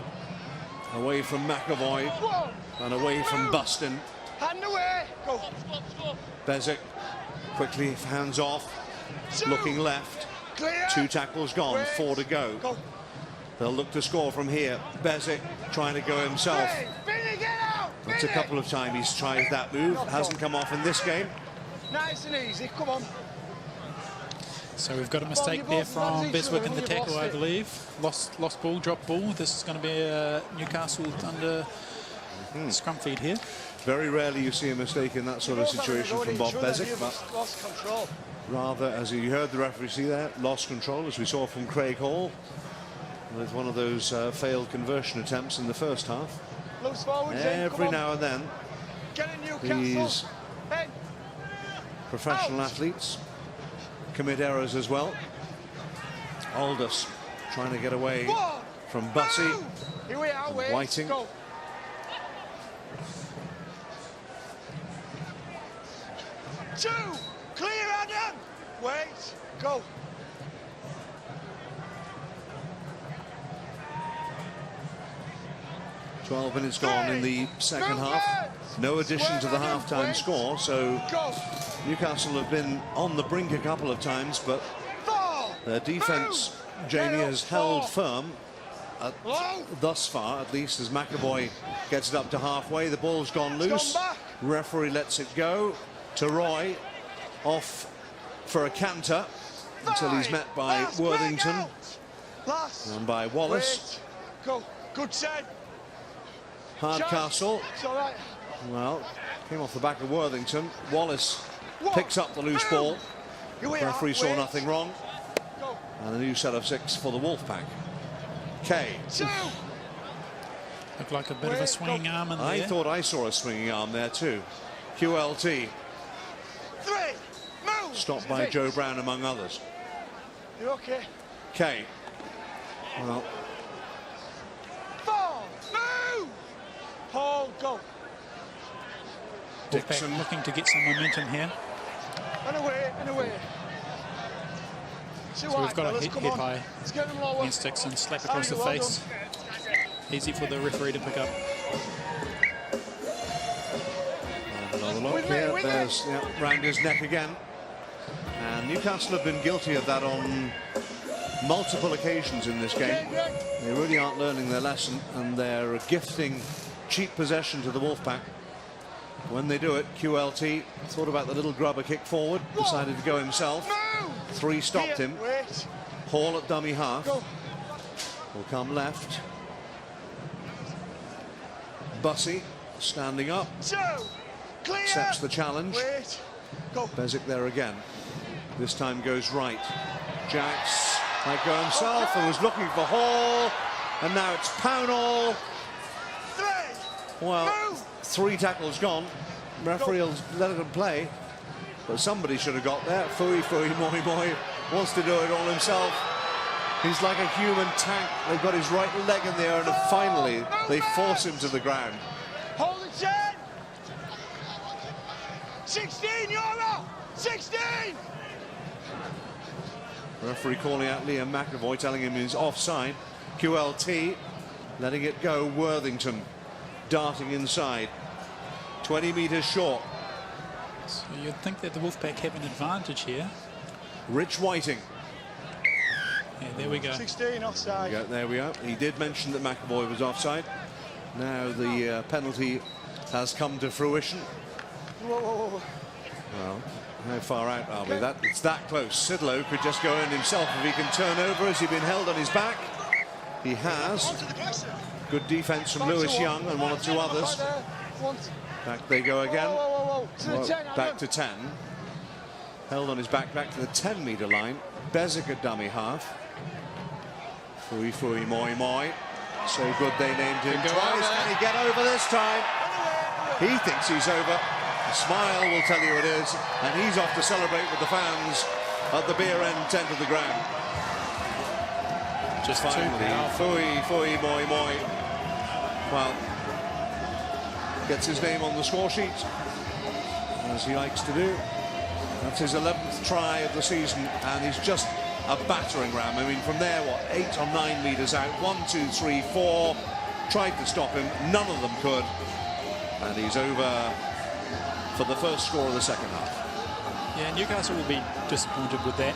away from McAvoy Whoa. and away from Bustin. Hand away. Go. Bezic quickly hands off, looking left. Clear. 2 tackles gone, Wait. 4 to go. Go. They'll look to score from here. Bezic trying to go himself. Hey, Billy, get out. It's a Billy. couple of times he's tried that move. Hasn't come off in this game. Nice and easy. Come on. So we've got a mistake there from Beswick in the tackle, I believe. Lost ball, dropped ball. This is going to be a Newcastle Thunder scrum feed here. Very rarely you see a mistake in that sort of situation from Bob Bezic, but Lost control. rather, as you heard the referee see there, lost control, as we saw from Craig Hall, with one of those failed conversion attempts in the first half. Loose forwards in. Every Come on. now and then, Get in Newcastle. these Hey. professional Out. athletes commit errors as well. Aldous trying to get away 1. from Bussy. Move. Here we are. Wait. Whiting. Go. 2. Clear, Adam. Wait. Go. Twelve minutes gone in the second half. No addition to the half-time score, so Go. Newcastle have been on the brink a couple of times, but 4. their defence, Jamie, has held firm thus far, at least, as McAvoy gets it up to halfway. The ball's gone loose. gone back. Referee lets it go to Roy. Off for a canter. until he's met by Worthington Last. and by Wallace. Wait. Go. Good set. Hardcastle, It's all right. well, came off the back of Worthington. Wallace One, picks up the loose two. ball. Here we are. Referee saw Wait. nothing wrong. Go. And a new set of 6 for the Wolfpack. K. 2. Looked like a bit of a swinging arm in there. I thought I saw a swinging arm there too. QLT, 3. Move. stopped by Joe Brown among others. You okay? K. Well, 4. Move. Hold. Go. Dixon Wolfpack looking to get some momentum here. And away. And away. So we've got a hit high Let's get them lower. against Dixon, slap across the Well face. Easy for the referee to pick up. another look With me, here. with me. There's round his neck again. And Newcastle have been guilty of that on multiple occasions in this game. They really aren't learning their lesson, and they're gifting cheap possession to the Wolfpack. When they do it, QLT thought about the little grubber kick forward, decided to go himself. Move. 3 stopped Here. him. Wait. Hall at dummy half. Go. Will come left. Bussey standing up, 2. Clear. accepts the challenge. Wait. Go. Bezic there again. This time goes right. Jacks might go himself and was looking for Hall. And now it's Pownall. 3. Well, Move. 3 tackles gone. Referee will let him play. But somebody should have got there. Fui Moi Moi wants to do it all himself. He's like a human tank. They've got his right leg in the air, and finally they force him to the ground. Hold it, 10. 16, you're up. 16. Referee calling out Liam McAvoy, telling him he's offside. QLT letting it go. Worthington darting inside. 20 metres short. So you'd think that the Wolfpack have an advantage here. Rich Whiting. Yeah, there we go. 16 offside. There we are. He did mention that McAvoy was offside. Now the penalty has come to fruition. Whoa, whoa, whoa. Well, how far out are we? It's that close. Sidlow could just go in himself if he can turn over. Has he been held on his back? He has. Good defence from Lewis Young and 1 or 2 others. Back they go again. Whoa. To the 10, Back to 10. Held on his back to the 10-metre line. Bezic at dummy half. Fui Moi Moi. So good they named him twice. Can he get over this time? He thinks he's over. A smile will tell you it is. And he's off to celebrate with the fans at the beer end tent of the ground. Just Finally, Fui Moi Moi. Well, gets his name on the score sheet, as he likes to do. That's his 11th try of the season, and he's just a battering ram. I mean, from there, 8 or 9 metres out, 1, 2, 3, 4. Tried to stop him, none of them could. And he's over for the first score of the second half. Yeah, Newcastle will be disappointed with that.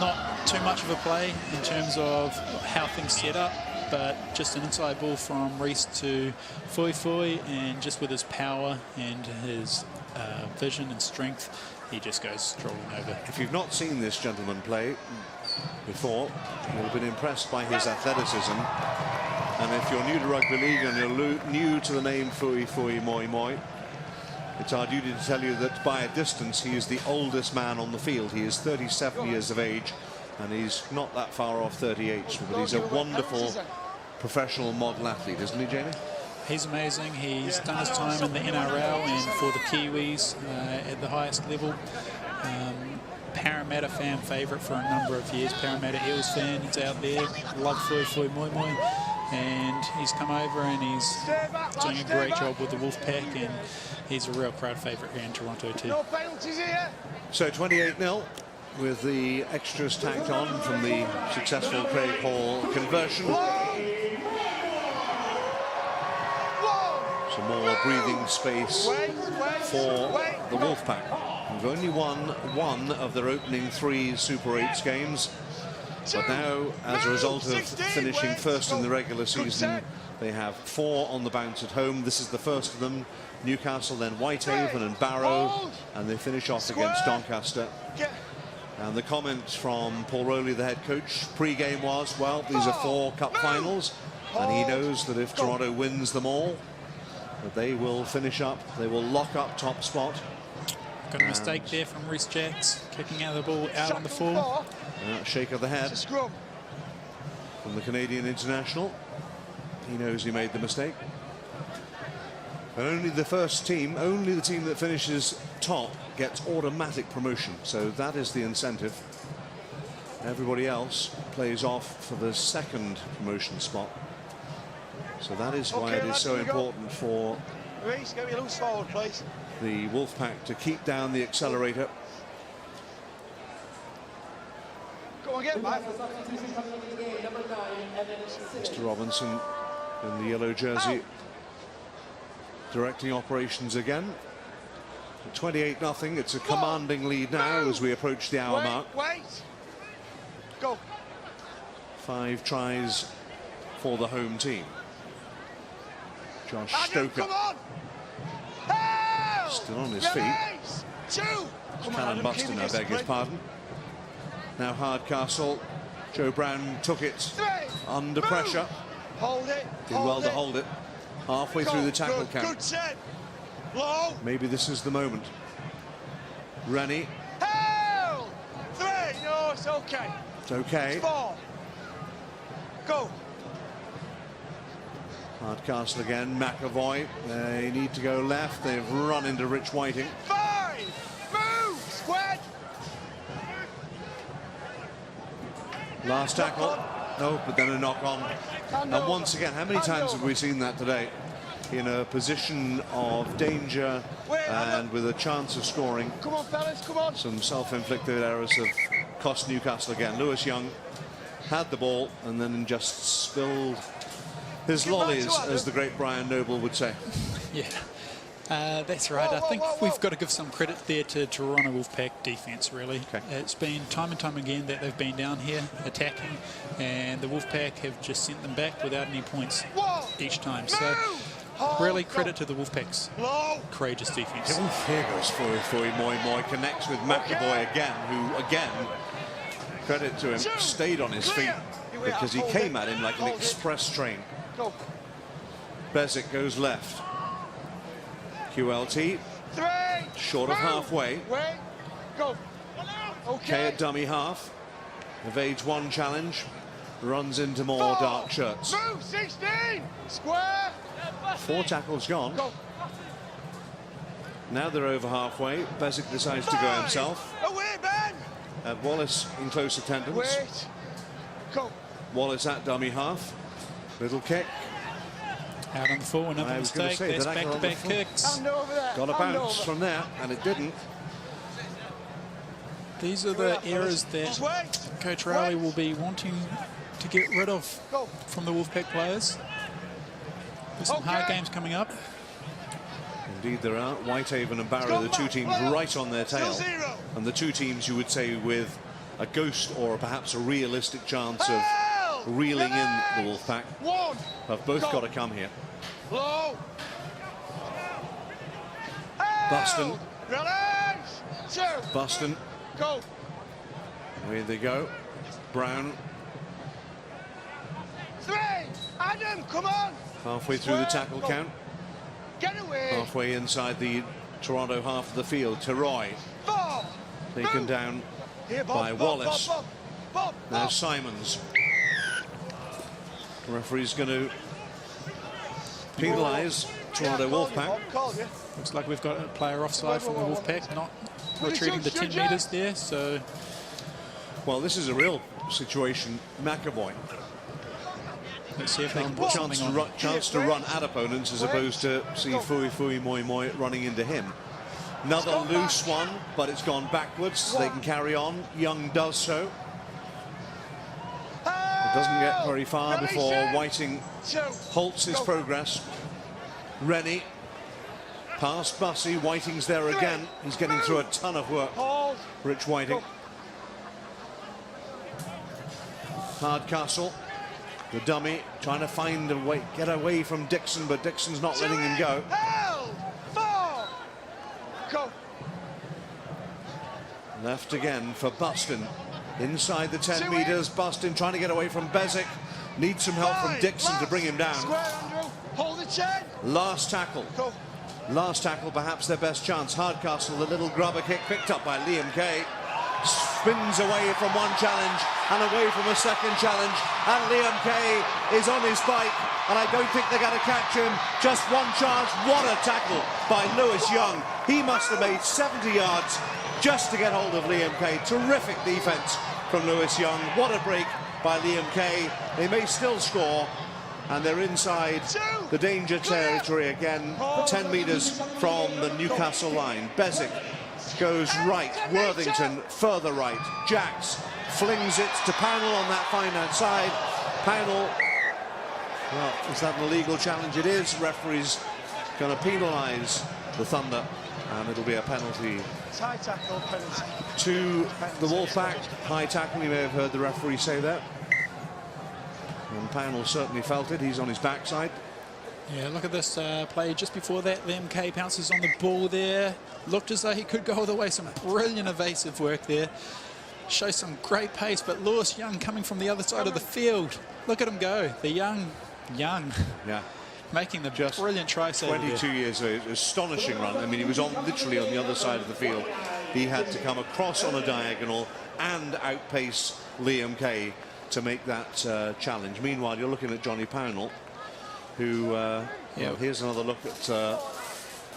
Not too much of a play in terms of how things set up, but just an inside ball from Reese to Fui, and just with his power and his vision and strength, he just goes strolling over. If you've not seen this gentleman play before, you'll have been impressed by his athleticism. And if you're new to rugby league and you're new to the name Fui Moi Moi, it's our duty to tell you that by a distance he is the oldest man on the field. He is 37 years of age, and he's not that far off 38, but he's a wonderful professional model athlete, isn't he, Jamie? He's amazing. He's done his time in the NRL and for the Kiwis at the highest level. Parramatta fan favourite for a number of years. Parramatta Eels fan. He's out there. Love Fui Moi Moi. And he's come over and he's doing a great job with the Wolfpack, and he's a real crowd favourite here in Toronto too. No penalties here. So 28-0 with the extras tacked on from the successful Craig Hall conversion. Some more breathing space for the Wolfpack. They've only won 1 of their opening 3 Super 8s games. But now, as a result of finishing first in the regular season, they have 4 on the bounce at home. This is the first of them. Newcastle, then Whitehaven and Barrow, and they finish off against Doncaster. And the comment from Paul Rowley, the head coach, pre-game was, well, these are 4 cup finals, and he knows that if Toronto wins them all, that they will finish up, they will lock up top spot. Got a mistake there from Reece Jacks, kicking out of the ball out on the full. Shake of the head from the Canadian international. He knows he made the mistake. And only the first team, only the team that finishes top gets automatic promotion. So that is the incentive. Everybody else plays off for the second promotion spot. So that is why it is so important for Reece, get me loose forward, please. the Wolfpack to keep down the accelerator. Go on, get back. Mr. Robinson in the yellow jersey directing operations again. 28-0. It's a commanding lead now as we approach the hour mark. Wait. Go. 5 tries for the home team. Josh Stoker Come on. Help! still on his feet. Release. 2. Come on, Callum Adam, Buston, keep I it beg his disciplined. pardon. Now Hardcastle. Joe Brown took it 3. under Move. pressure. Hold it. Did well to hold it. Halfway through the tackle Good, count. good set. Low. Maybe this is the moment. Rennie. Help! 3. No, it's okay. It's okay. 4. Go. Hardcastle again. McAvoy. They need to go left. They've run into Rich Whiting. 5. Move. Squad. Last tackle. No, but then a knock on. And once again, how many times have we seen that today? In a position of danger and with a chance of scoring. Come on, fellas, come on. Some self-inflicted errors have cost Newcastle again. Lewis Young had the ball and then just spilled his Get back to lollies, Adam. as the great Brian Noble would say. Yeah, that's right. Whoa, I think whoa, whoa. we've got to give some credit there to Toronto Wolfpack defence, really. Okay. It's been time and time again that they've been down here attacking, and the Wolfpack have just sent them back without any points each time. So really credit to the Wolfpack's Low. courageous defence. Oh, here goes Fui Moi connects with McAvoy again, who again, credit to him, stayed on his feet because he came at him like an express train. Go. Bezic goes left. QLT 3. short of halfway. Wait. Go. Kay Okay. at dummy half. Evades one challenge. Runs into more 4. dark shirts. Move. 16. Square. 4 tackles gone. Go. Now they're over halfway. Bezic decides to go 5. himself. Away, Ben. Wallace in close attendance. Wait. Go. Wallace at dummy half. Little kick. Out on the full, another I was gonna mistake. say, That's that angle on back-to-back the full. kicks. Hand over there. Got a Hand bounce over. from there, and it didn't. These are the errors that Just wait. Coach Rowley Wait. will be wanting to get rid of Go. from the Wolfpack players. There's some hard Okay. games coming up. Indeed there are. Whitehaven and Barrow, the Come two on, teams well, right on their tail. still 0. And the two teams you would say with a ghost or perhaps a realistic chance of Help! reeling in the Release. Wolfpack 1. have both Go. got to come here. Low. Buston. Help! Release. 2. Buston, Go. away they go. Brown 3. Adam, come on. halfway through the Square. tackle Go. count. Get away. Halfway inside the Toronto half of the field. Teroy 4. taken Move. down Here, Bob, by Bob, Wallace. Bob, Bob, Bob, Now Bob. Simons. The referee's going to penalise Toronto Called you, Wolfpack. Bob, called you. Looks like we've got a player offside from the Wolfpack, not retreating the 10 metres there. So Well, this is a real situation. McAvoy. let's see if they can put Chance something to, on. chance to run at opponents as opposed to see Fui Moi running into him. Another loose one, but it's gone backwards. They can carry on. Young does so. It doesn't get very far before Whiting halts his progress. Rennie past Bussey. Whiting's there again. He's getting through a ton of work. Hold. Rich Whiting. Hardcastle, the dummy, trying to find a way, get away from Dixon, but Dixon's not letting him go. Held. 4. Go. Left again for Bustin. Inside the 10 Two metres, Bustin trying to get away from Bezic. Needs some help from Dixon to bring him down. Square, Andrew. Hold the chain. Last tackle. Go. Last tackle, perhaps their best chance. Hardcastle, the little grubber kick picked up by Liam Kay. Spins away from one challenge and away from a second challenge. And Liam Kay is on his bike. And I don't think they're going to catch him. Just one chance. What a tackle by Lewis Young. He must have made 70 yards just to get hold of Liam Kay. Terrific defence from Lewis Young. What a break by Liam Kay. They may still score. And they're inside the danger territory again, 10 metres from the Newcastle line. Bezic goes right, Worthington further right. Jacks flings it to Pownell on that fine outside. Pownell, well, is that an illegal challenge? It is. Referee's going to penalise the Thunder, and it'll be a penalty. It's high tackle, penalty. To the Wolfpack. High tackle, you may have heard the referee say that. And Pownell certainly felt it. He's on his backside. Yeah, look at this play just before that. Liam Kay pounces on the ball there. Looked as though he could go all the way. Some brilliant evasive work there. Shows some great pace, but Lewis Young coming from the other side of the field. Look at him go. The young. Yeah. Making the Just brilliant try save 22 there. years old, astonishing run. I mean, he was literally on the other side of the field. He had to come across on a diagonal and outpace Liam Kay to make that challenge. Meanwhile, you're looking at Johnny Pownell, who, well, here's another look at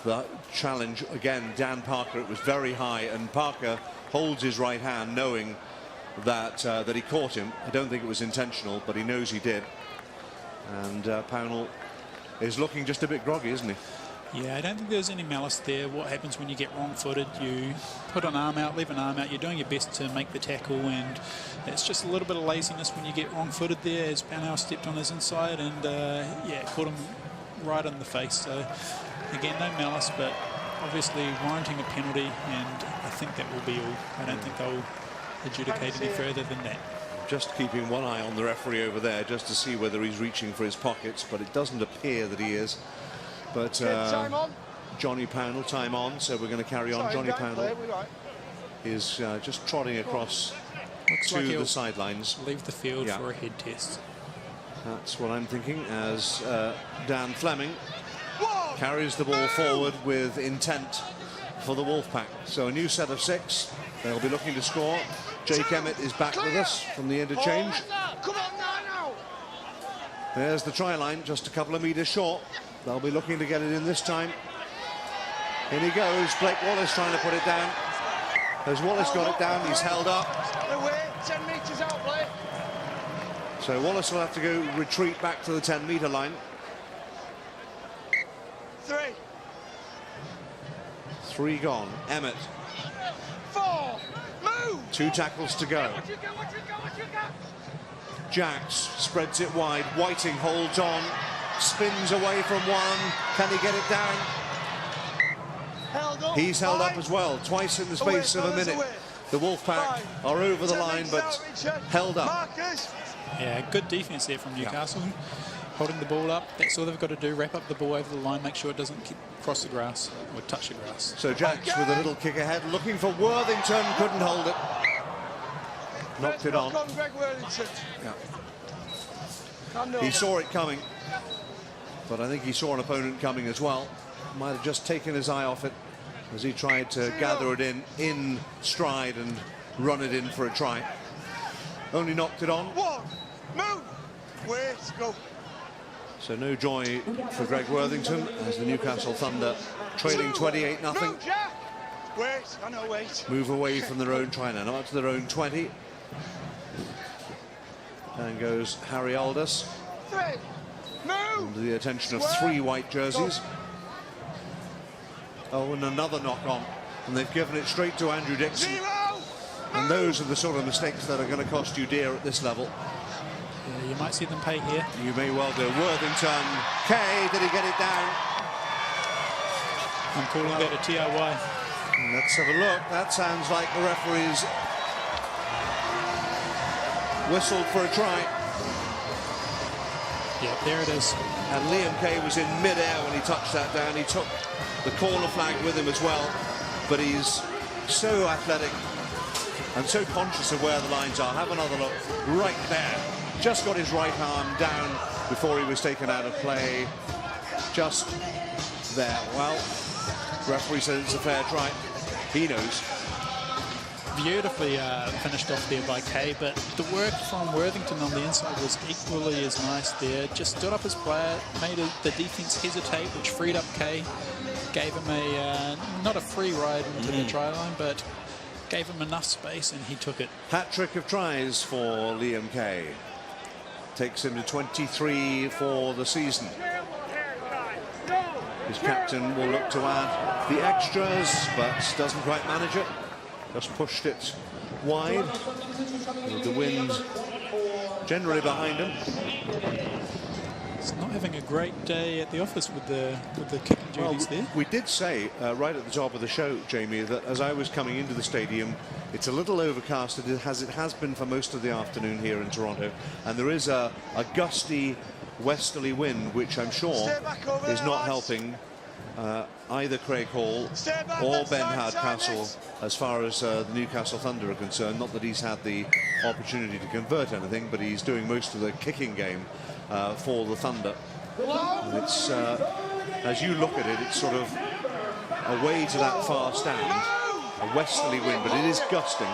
the challenge. Again, Dan Parker, it was very high, and Parker holds his right hand knowing that, that he caught him. I don't think it was intentional, but he knows he did. And Pownell is looking just a bit groggy, isn't he? Yeah, I don't think there's any malice there. What happens when you get wrong-footed? You put an arm out, leave an arm out. You're doing your best to make the tackle, and it's just a little bit of laziness when you get wrong-footed there. As Pownell stepped on his inside, and yeah, caught him right in the face. So again, no malice, but obviously warranting a penalty, and I think that will be all. I don't think they'll adjudicate any further than that. Just keeping one eye on the referee over there, just to see whether he's reaching for his pockets, but it doesn't appear that he is. But Time on. Johnny Pownell, time on, so we're going to carry on. Sorry, Johnny don't Pownell play, we're right. is just trotting across Looks to like the he'll sidelines. leave the field Yeah. for a head test. That's what I'm thinking, as Dan Fleming carries the ball forward with intent for the Wolfpack. So a new set of 6. They'll be looking to score. Jake Emmett is back with us from the interchange. Come on now. There's the try line, just a couple of metres short. They'll be looking to get it in this time. In he goes. Blake Wallace trying to put it down. As Wallace got it down, he's held up. Away, 10 metres out, play. So Wallace will have to go retreat back to the 10-metre line. 3. 3 gone. Emmett. 4. Move. 2 tackles to go. What you got? Jacks spreads it wide. Whiting holds on. Spins away from one. Can he get it down? Held up. He's held up 5. as well, twice in the space of a minute. The Wolfpack are over the line, but held up. Marcus. Yeah, good defence there from Newcastle. Holding the ball up. That's all they've got to do. Wrap up the ball over the line. Make sure it doesn't cross the grass or touch the grass. So Jacks with a little kick ahead, looking for Worthington. Couldn't hold it. Knocked it on. Greg Worthington. Yeah. He saw it coming, but I think he saw an opponent coming as well. Might have just taken his eye off it as he tried to gather it in stride and run it in for a try. Only knocked it on. 1. Move. Wait. Go. So no joy for Greg Worthington as the Newcastle Thunder trailing 28-0. No, Jack. Wait. I know. Wait. Move away from their own try now. Up to their own 20. And goes Harry Aldous. 3. Move. Under the attention of 3 white jerseys. Oh, and another knock on. And they've given it straight to Andrew Dixon. 0. And those are the sort of mistakes that are going to cost you dear at this level. Yeah, you might see them pay here. You may well do. Worthington. Kay, did he get it down? I'm calling that a TIY. Let's have a look. That sounds like the referee's whistled for a try. Yeah, there it is. And Liam Kay was in mid-air when he touched that down. He took the corner flag with him as well. But he's so athletic and so conscious of where the lines are. Have another look right there. Just got his right arm down before he was taken out of play. Just there. Well, referee says it's a fair try. He knows. Beautifully finished off there by Kay, but the work from Worthington on the inside was equally as nice there. Just stood up his player, made the defence hesitate, which freed up Kay. Gave him a, not a free ride into the try line, but gave him enough space and he took it. Hat-trick of tries for Liam Kay. Takes him to 23 for the season. His captain will look to add the extras, but doesn't quite manage it. Just pushed it wide. With the wind generally behind him. He's not having a great day at the office with the kicking duties there. We did say right at the top of the show, Jamie, that as I was coming into the stadium, it's a little overcast, as it has been for most of the afternoon here in Toronto, and there is a gusty westerly wind, which I'm sure is not helping either Craig Hall or Ben Hardcastle as far as the Newcastle Thunder are concerned. Not that he's had the opportunity to convert anything, but he's doing most of the kicking game for the Thunder. And it's, as you look at it, it's sort of away to that far stand, a westerly wind, but it is gusting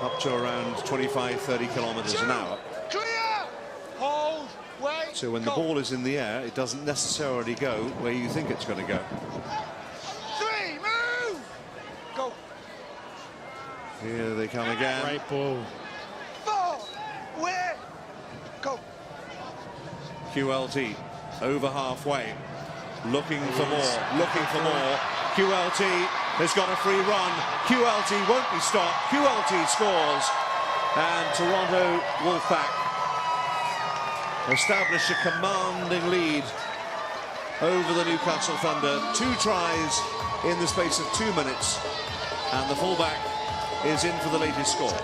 up to around 25-30 kilometers an hour. So when the ball is in the air, it doesn't necessarily go where you think it's going to go. 3, move! Go. Here they come again. Great ball. 4, where? Go. QLT over halfway, looking for more, looking for more. QLT has got a free run. QLT won't be stopped. QLT scores, and Toronto Wolfpack establish a commanding lead over the Newcastle Thunder. 2 tries in the space of 2 minutes, and the fullback is in for the latest score.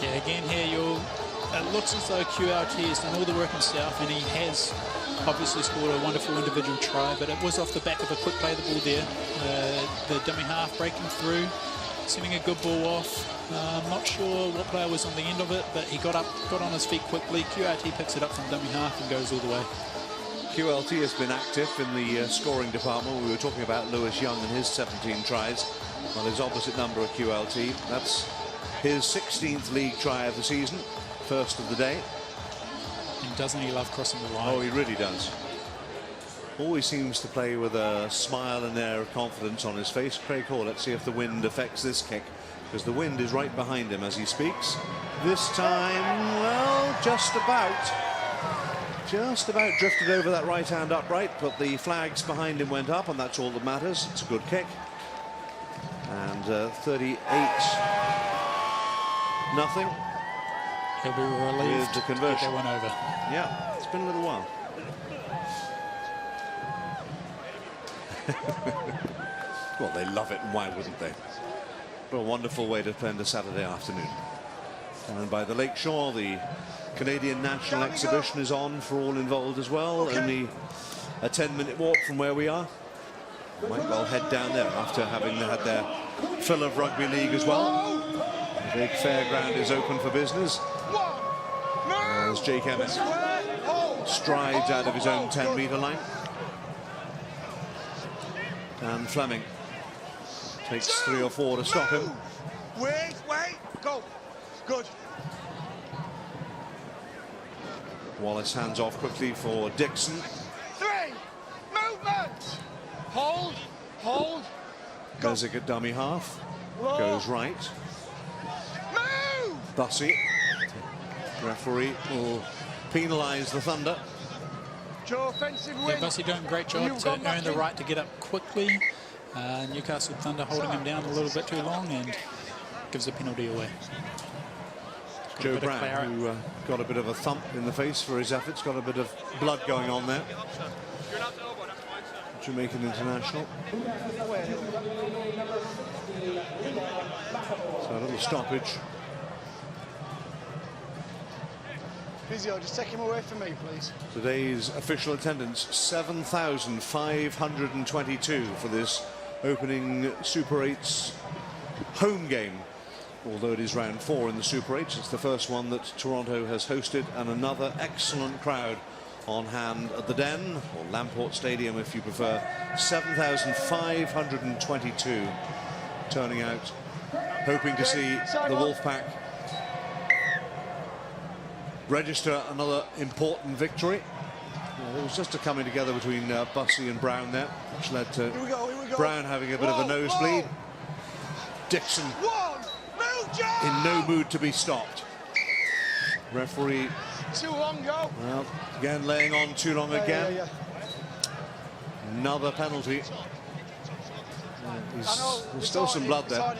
Yeah, again here it looks as though QRT has done all the work himself, and he has obviously scored a wonderful individual try, but it was off the back of a quick play the ball there. The dummy half breaking through, sending a good ball off. I'm not sure what player was on the end of it, but he got on his feet quickly. QRT picks it up from dummy half and goes all the way. QLT has been active in the scoring department. We were talking about Lewis Young and his 17 tries. Well, his opposite number of QLT. That's his 16th league try of the season, first of the day. And doesn't he love crossing the line? Oh, he really does. Always seems to play with a smile and air of confidence on his face. Craig Hall, let's see if the wind affects this kick, because the wind is right behind him as he speaks. This time, well, just about drifted over that right hand upright, but the flags behind him went up, and that's all that matters. It's a good kick. And 38-0. He'll be relieved with the to conversion. get that one over. Yeah, it's been a little while. Well, they love it, and why wouldn't they? What a wonderful way to spend a Saturday afternoon. And by the lake shore, the Canadian National Exhibition is on for all involved as well. Only a 10-minute walk from where we are. Might well head down there after having had their fill of rugby league as well. The big fairground is open for business. As Jake Emmett strides out of his own 10-metre line. And Fleming takes 3 or 4 to stop him. Wait, go. Good. Wallace hands off quickly for Dixon. 3, movement. Hold. Bezic at dummy half. Goes right. Move. Bussey. Referee will penalise the Thunder. Joe, offensive win. Yeah, Bussey doing a great job to earn the right to get up quickly. Newcastle Thunder holding him down a little bit too long and gives a penalty away. Joe Brown, who got a bit of a thump in the face for his efforts, got a bit of blood going on there. Jamaican international. So a little stoppage. Physio, just take him away from me, please. Today's official attendance, 7,522 for this opening Super 8's home game, although it is round 4 in the Super 8. It's the first one that Toronto has hosted, and another excellent crowd on hand at the Den, or Lamport Stadium if you prefer. 7,522 turning out, hoping to see the Wolfpack register another important victory. It was just a coming together between Bussey and Brown there, which led to Brown having a bit of a nosebleed. Dixon in no mood to be stopped. Referee too long go. Well, again laying on too long again. Another penalty. There's still some blood there.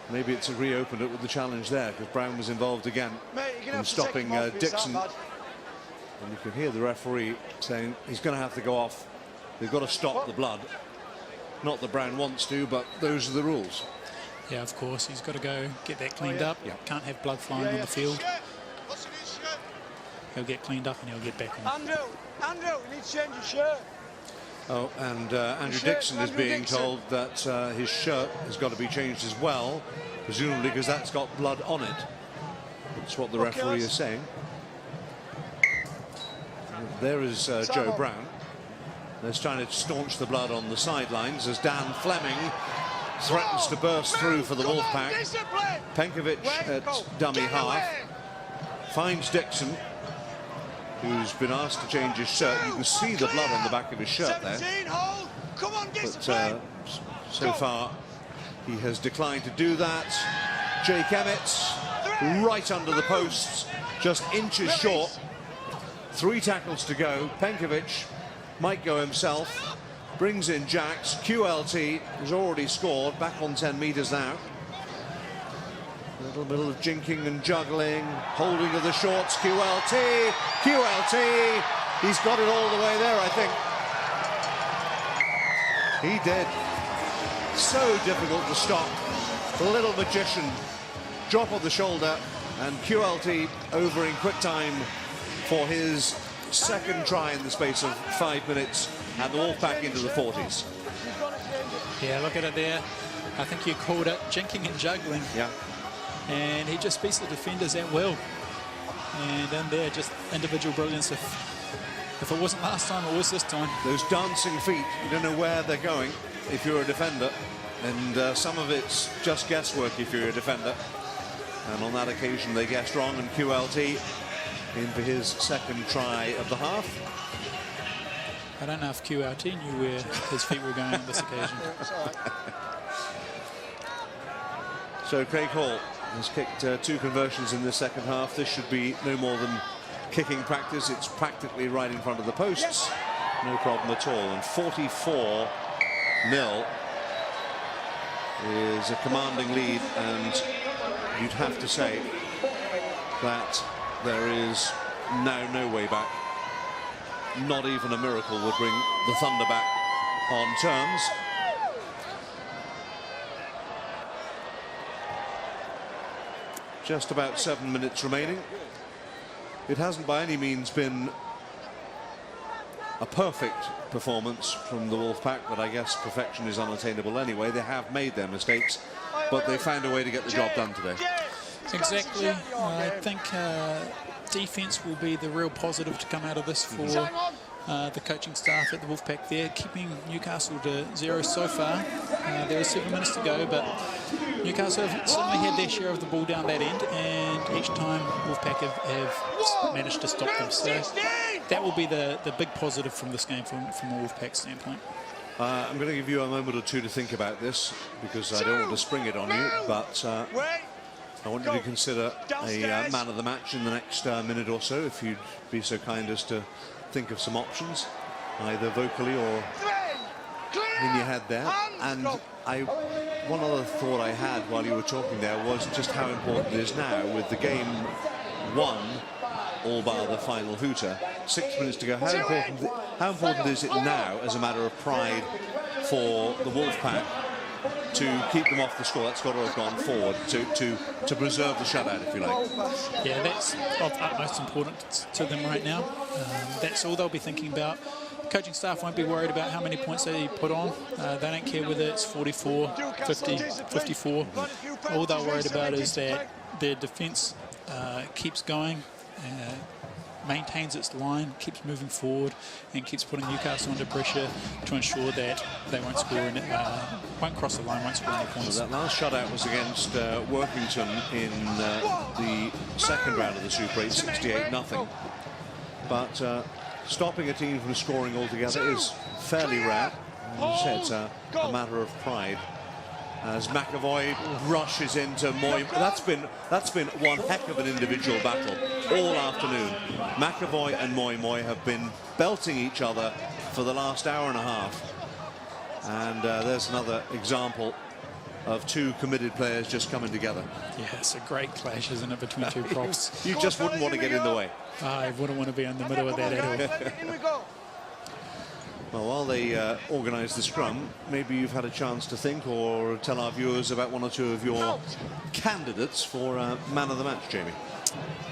Maybe it's reopened it with the challenge there, because Brown was involved again in stopping Dixon. And you can hear the referee saying he's going to have to go off. They've got to stop the blood. Not that Brown wants to, but those are the rules. Yeah, of course, he's got to go get that cleaned up. Yeah. Can't have blood flying on the field. He'll get cleaned up and he'll get back on. Andrew, you need to change your shirt. Oh, and Andrew Dixon is being told that his shirt has got to be changed as well, presumably because that's got blood on it. That's what the referee is saying. There is Joe Brown. They're trying to staunch the blood on the sidelines as Dan Fleming threatens to burst through for the Wolfpack. Penkovic at dummy half finds Dixon, who's been asked to change his shirt. You can see the blood on the back of his shirt there. But so far, he has declined to do that. Jake Emmett, right under the posts, just inches short. 3 tackles to go. Penkovic might go himself. Brings in Jacks. QLT has already scored. Back on 10 metres now. A little bit of jinking and juggling. Holding of the shorts. QLT. QLT. He's got it all the way there, I think. He did. So difficult to stop. The little magician. Drop of the shoulder. And QLT over in quick time for his second try in the space of 5 minutes, and the Wolfpack into the 40s. Yeah, look at it there. I think you called it jinking and juggling. Yeah. And he just beats the defenders at will. And in there, just individual brilliance. If it wasn't last time, it was this time. Those dancing feet, you don't know where they're going if you're a defender. And some of it's just guesswork if you're a defender. And on that occasion, they guessed wrong, and QLT in for his second try of the half. I don't know if QLT knew where his feet were going on this occasion. So Craig Hall has kicked 2 conversions in the second half. This should be no more than kicking practice. It's practically right in front of the posts. No problem at all. And 44-0 is a commanding lead, and you'd have to say that there is now no way back. Not even a miracle would bring the Thunder back on terms. Just about 7 minutes remaining. It hasn't by any means been a perfect performance from the Wolfpack, but I guess perfection is unattainable anyway. They have made their mistakes, but they found a way to get the job done today. Exactly. I think defence will be the real positive to come out of this for the coaching staff at the Wolfpack there, keeping Newcastle to 0 so far. There are 7 minutes to go, but Newcastle have certainly had their share of the ball down that end, and each time Wolfpack have managed to stop them. So that will be the big positive from this game from a Wolfpack standpoint. I'm going to give you a moment or two to think about this, because I don't want to spring it on you, but I want you to consider a man of the match in the next minute or so, if you'd be so kind as to think of some options, either vocally or in your head there. And one other thought I had while you were talking there was just how important it is now, with the game won, all bar the final hooter, 6 minutes to go. How important is it now, as a matter of pride, for the Wolfpack to keep them off the score? That's got to have gone forward to preserve the shutout, if you like. Yeah, that's of utmost importance to them right now. That's all they'll be thinking about. coaching staff won't be worried about how many points they put on. They don't care whether it's 44, 50, 54. All they're worried about is that their defence keeps going, maintains its line, keeps moving forward, and keeps putting Newcastle under pressure to ensure that they won't score and won't cross the line, won't score any points. So that last shutout was against Worthington in the second round of the Super 8, 68-0. But stopping a team from scoring altogether is fairly rare. As I said, it's a matter of pride. As McAvoy rushes into Moy. That's been one heck of an individual battle all afternoon. McAvoy and Moy have been belting each other for the last hour and a half. And there's another example of two committed players just coming together. Yeah, it's a great clash, isn't it, between two props? You just wouldn't want to get in the way. I wouldn't want to be in the middle of that at all. Well, while they organise the scrum, maybe you've had a chance to think or tell our viewers about one or two of your candidates for man of the match, Jamie.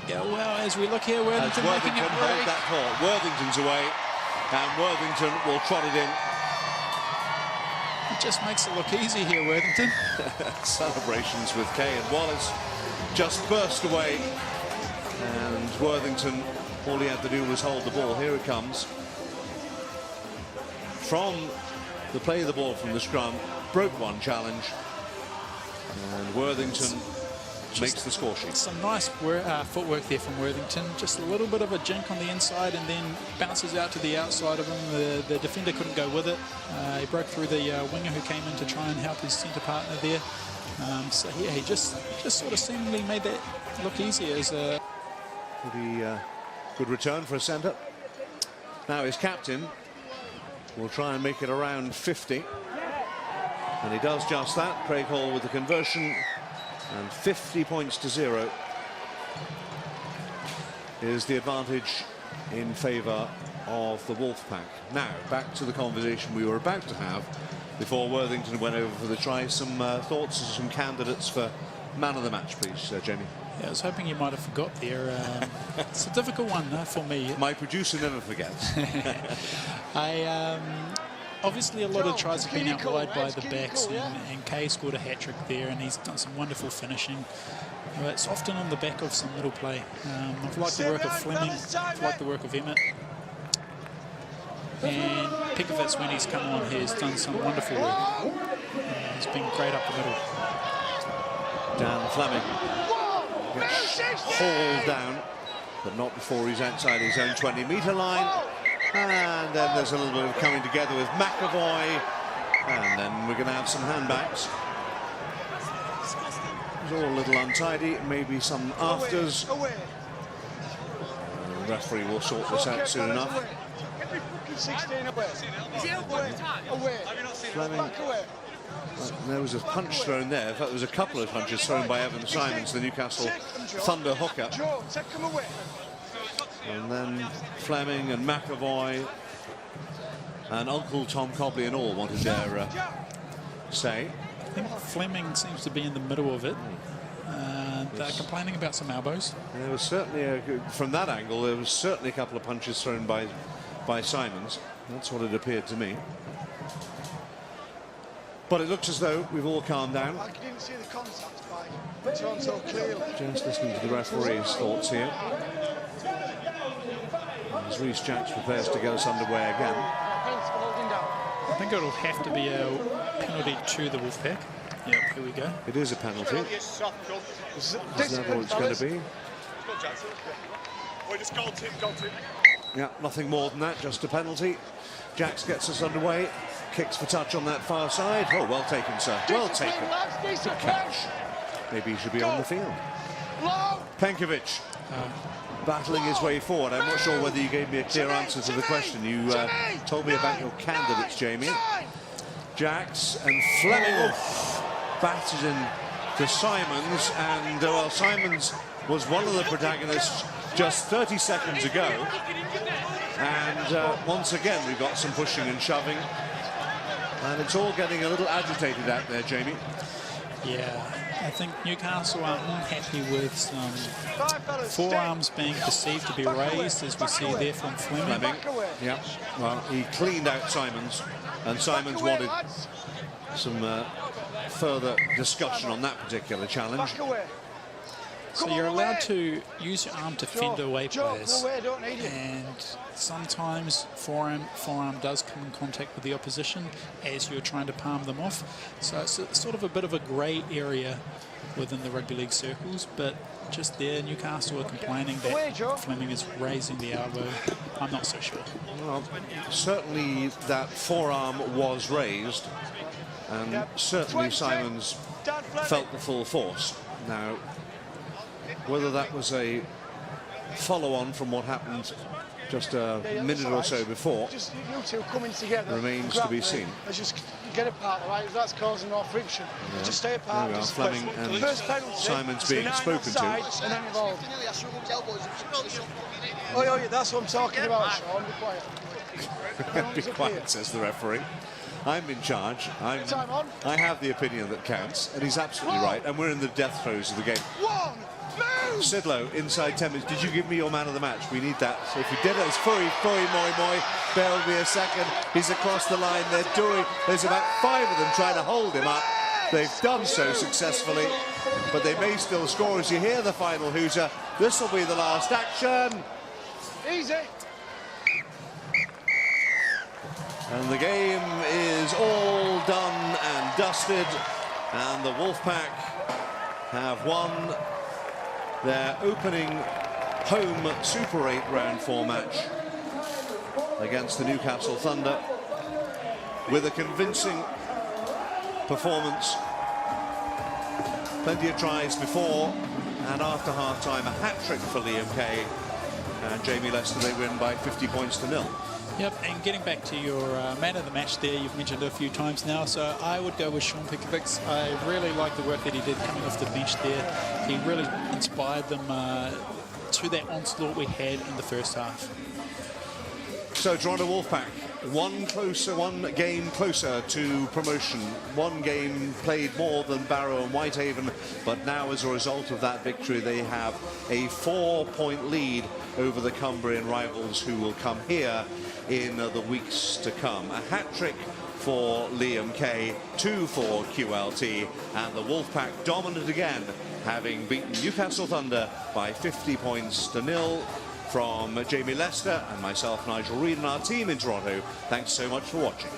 Yeah, well, as we look here, Worthington making it hold break. that thought. Worthington's away, and Worthington will trot it in. It just makes it look easy here, Worthington. Celebrations with Kay and Wallace just burst away, and Worthington, all he had to do was hold the ball. Here it comes. From the play of the ball from the scrum, broke one challenge, and Worthington makes the score sheet. Some nice footwork there from Worthington. Just a little bit of a jink on the inside and then bounces out to the outside of him. The defender couldn't go with it. He broke through the winger who came in to try and help his centre partner there. So yeah, he just sort of seemingly made that look easier as a Pretty good return for a centre. Now his captain will try and make it around 50, and he does just that. Craig Hall with the conversion, and 50 points to 0 is the advantage in favour of the Wolfpack. Now back to the conversation we were about to have before Worthington went over for the try. Some thoughts and some candidates for man of the match, please, Jamie. Yeah, I was hoping you might have forgot there. It's a difficult one for me. My producer never forgets. Obviously, a lot of tries have been out wide by the backs, and Kay scored a hat-trick there, and he's done some wonderful finishing. It's often on the back of some little play. I've liked the work of Fleming, I've liked the work of Emmett. And Pekovitz, when he's come on here, has done some wonderful work. He's been great up the middle. Dan Fleming gets hauled down, but not before he's outside his own 20-metre line. And then there's a little bit of coming together with McAvoy, and then we're going to have some handbacks. It's all a little untidy, maybe some afters. The referee will sort this out soon enough. Fleming. There was a punch thrown there. In fact, there was a couple of punches thrown by Evan Simons, the Newcastle Thunder hooker. And then Fleming and McAvoy and Uncle Tom Cobley and all wanted their say. I think Fleming seems to be in the middle of it. They're complaining about some elbows. There was certainly, from that angle, there was certainly a couple of punches thrown by Simons. That's what it appeared to me. But it looks as though we've all calmed down. I didn't see the contact by Toronto clearly. Just listening to the referee's thoughts here. As Rhys Jacks prepares to get us underway again. I think it'll have to be a penalty to the Wolfpack. Yep, here we go. It is a penalty. Is that what it's going to be? Yeah, nothing more than that, just a penalty. Jacks gets us underway. Kicks for touch on that far side. Oh, well taken, sir. Well taken. Good catch. Maybe he should be on the field. Penkovic battling his way forward. I'm not sure whether you gave me a clear answer to the question. You told me about your candidates, Jamie. Jacks and Fleming batted in to Simons, and well, Simons was one of the protagonists just 30 seconds ago. And once again, we've got some pushing and shoving. And it's all getting a little agitated out there, Jamie. Yeah, I think Newcastle are unhappy with some Five fellas, forearms being perceived to be raised, as we see there from Fleming. Fleming. Yeah, well, he cleaned out Simons, and Simons wanted some further discussion on that particular challenge. Back away. So Come you're on, allowed away. to use your arm to fend away players, Away, don't need it. and sometimes forearm does come in contact with the opposition as you're trying to palm them off. So it's sort of a bit of a grey area within the rugby league circles, but just there Newcastle are complaining Away, Joe. that Fleming is raising the elbow. I'm not so sure. Well, certainly that forearm was raised, and Yep. certainly 20. Simons Dan Fleming. felt the full force. Now, whether that was a follow-on from what happened just a minute or so before Just you two coming together. remains to be seen. Let's just get apart, all right? That's causing more friction. Just stay apart. There we are, Just Fleming first, and first penalty, Simons it's being the 9 spoken to. offside and then involved. Oh, yeah, that's what I'm talking about, Sean. Be quiet. Be Penalties up quiet, here. says the referee. I'm in charge. Time on. I have the opinion that counts, and he's absolutely right. And we're in the death throes of the game. One, move! Sidlow, inside 10 minutes. Did you give me your man of the match? We need that. So if you did it, it's Fui, moi. Bear with me a second. He's across the line. There's about 5 of them trying to hold him up. They've done so successfully, but they may still score as you hear the final hooter. This will be the last action. Easy. And the game is all done and dusted, and the Wolfpack have won their opening home Super 8 round 4 match against the Newcastle Thunder with a convincing performance. Plenty of tries before and after half-time, a hat-trick for Liam Kay and Jamie Lester. They win by 50 points to 0. Yep, and getting back to your man of the match there, you've mentioned it a few times now, so I would go with Sean Pikovic. I really like the work that he did coming off the bench there. He really inspired them to that onslaught we had in the first half. So Toronto Wolfpack, one game closer to promotion. One game played more than Barrow and Whitehaven, but now as a result of that victory, they have a 4-point lead over the Cumbrian rivals who will come here in the weeks to come. A hat-trick for Liam Kay, 2 for QLT, and the Wolfpack dominant again, having beaten Newcastle Thunder by 50 points to 0. From Jamie Lester and myself, Nigel Reid, and our team in Toronto, thanks so much for watching.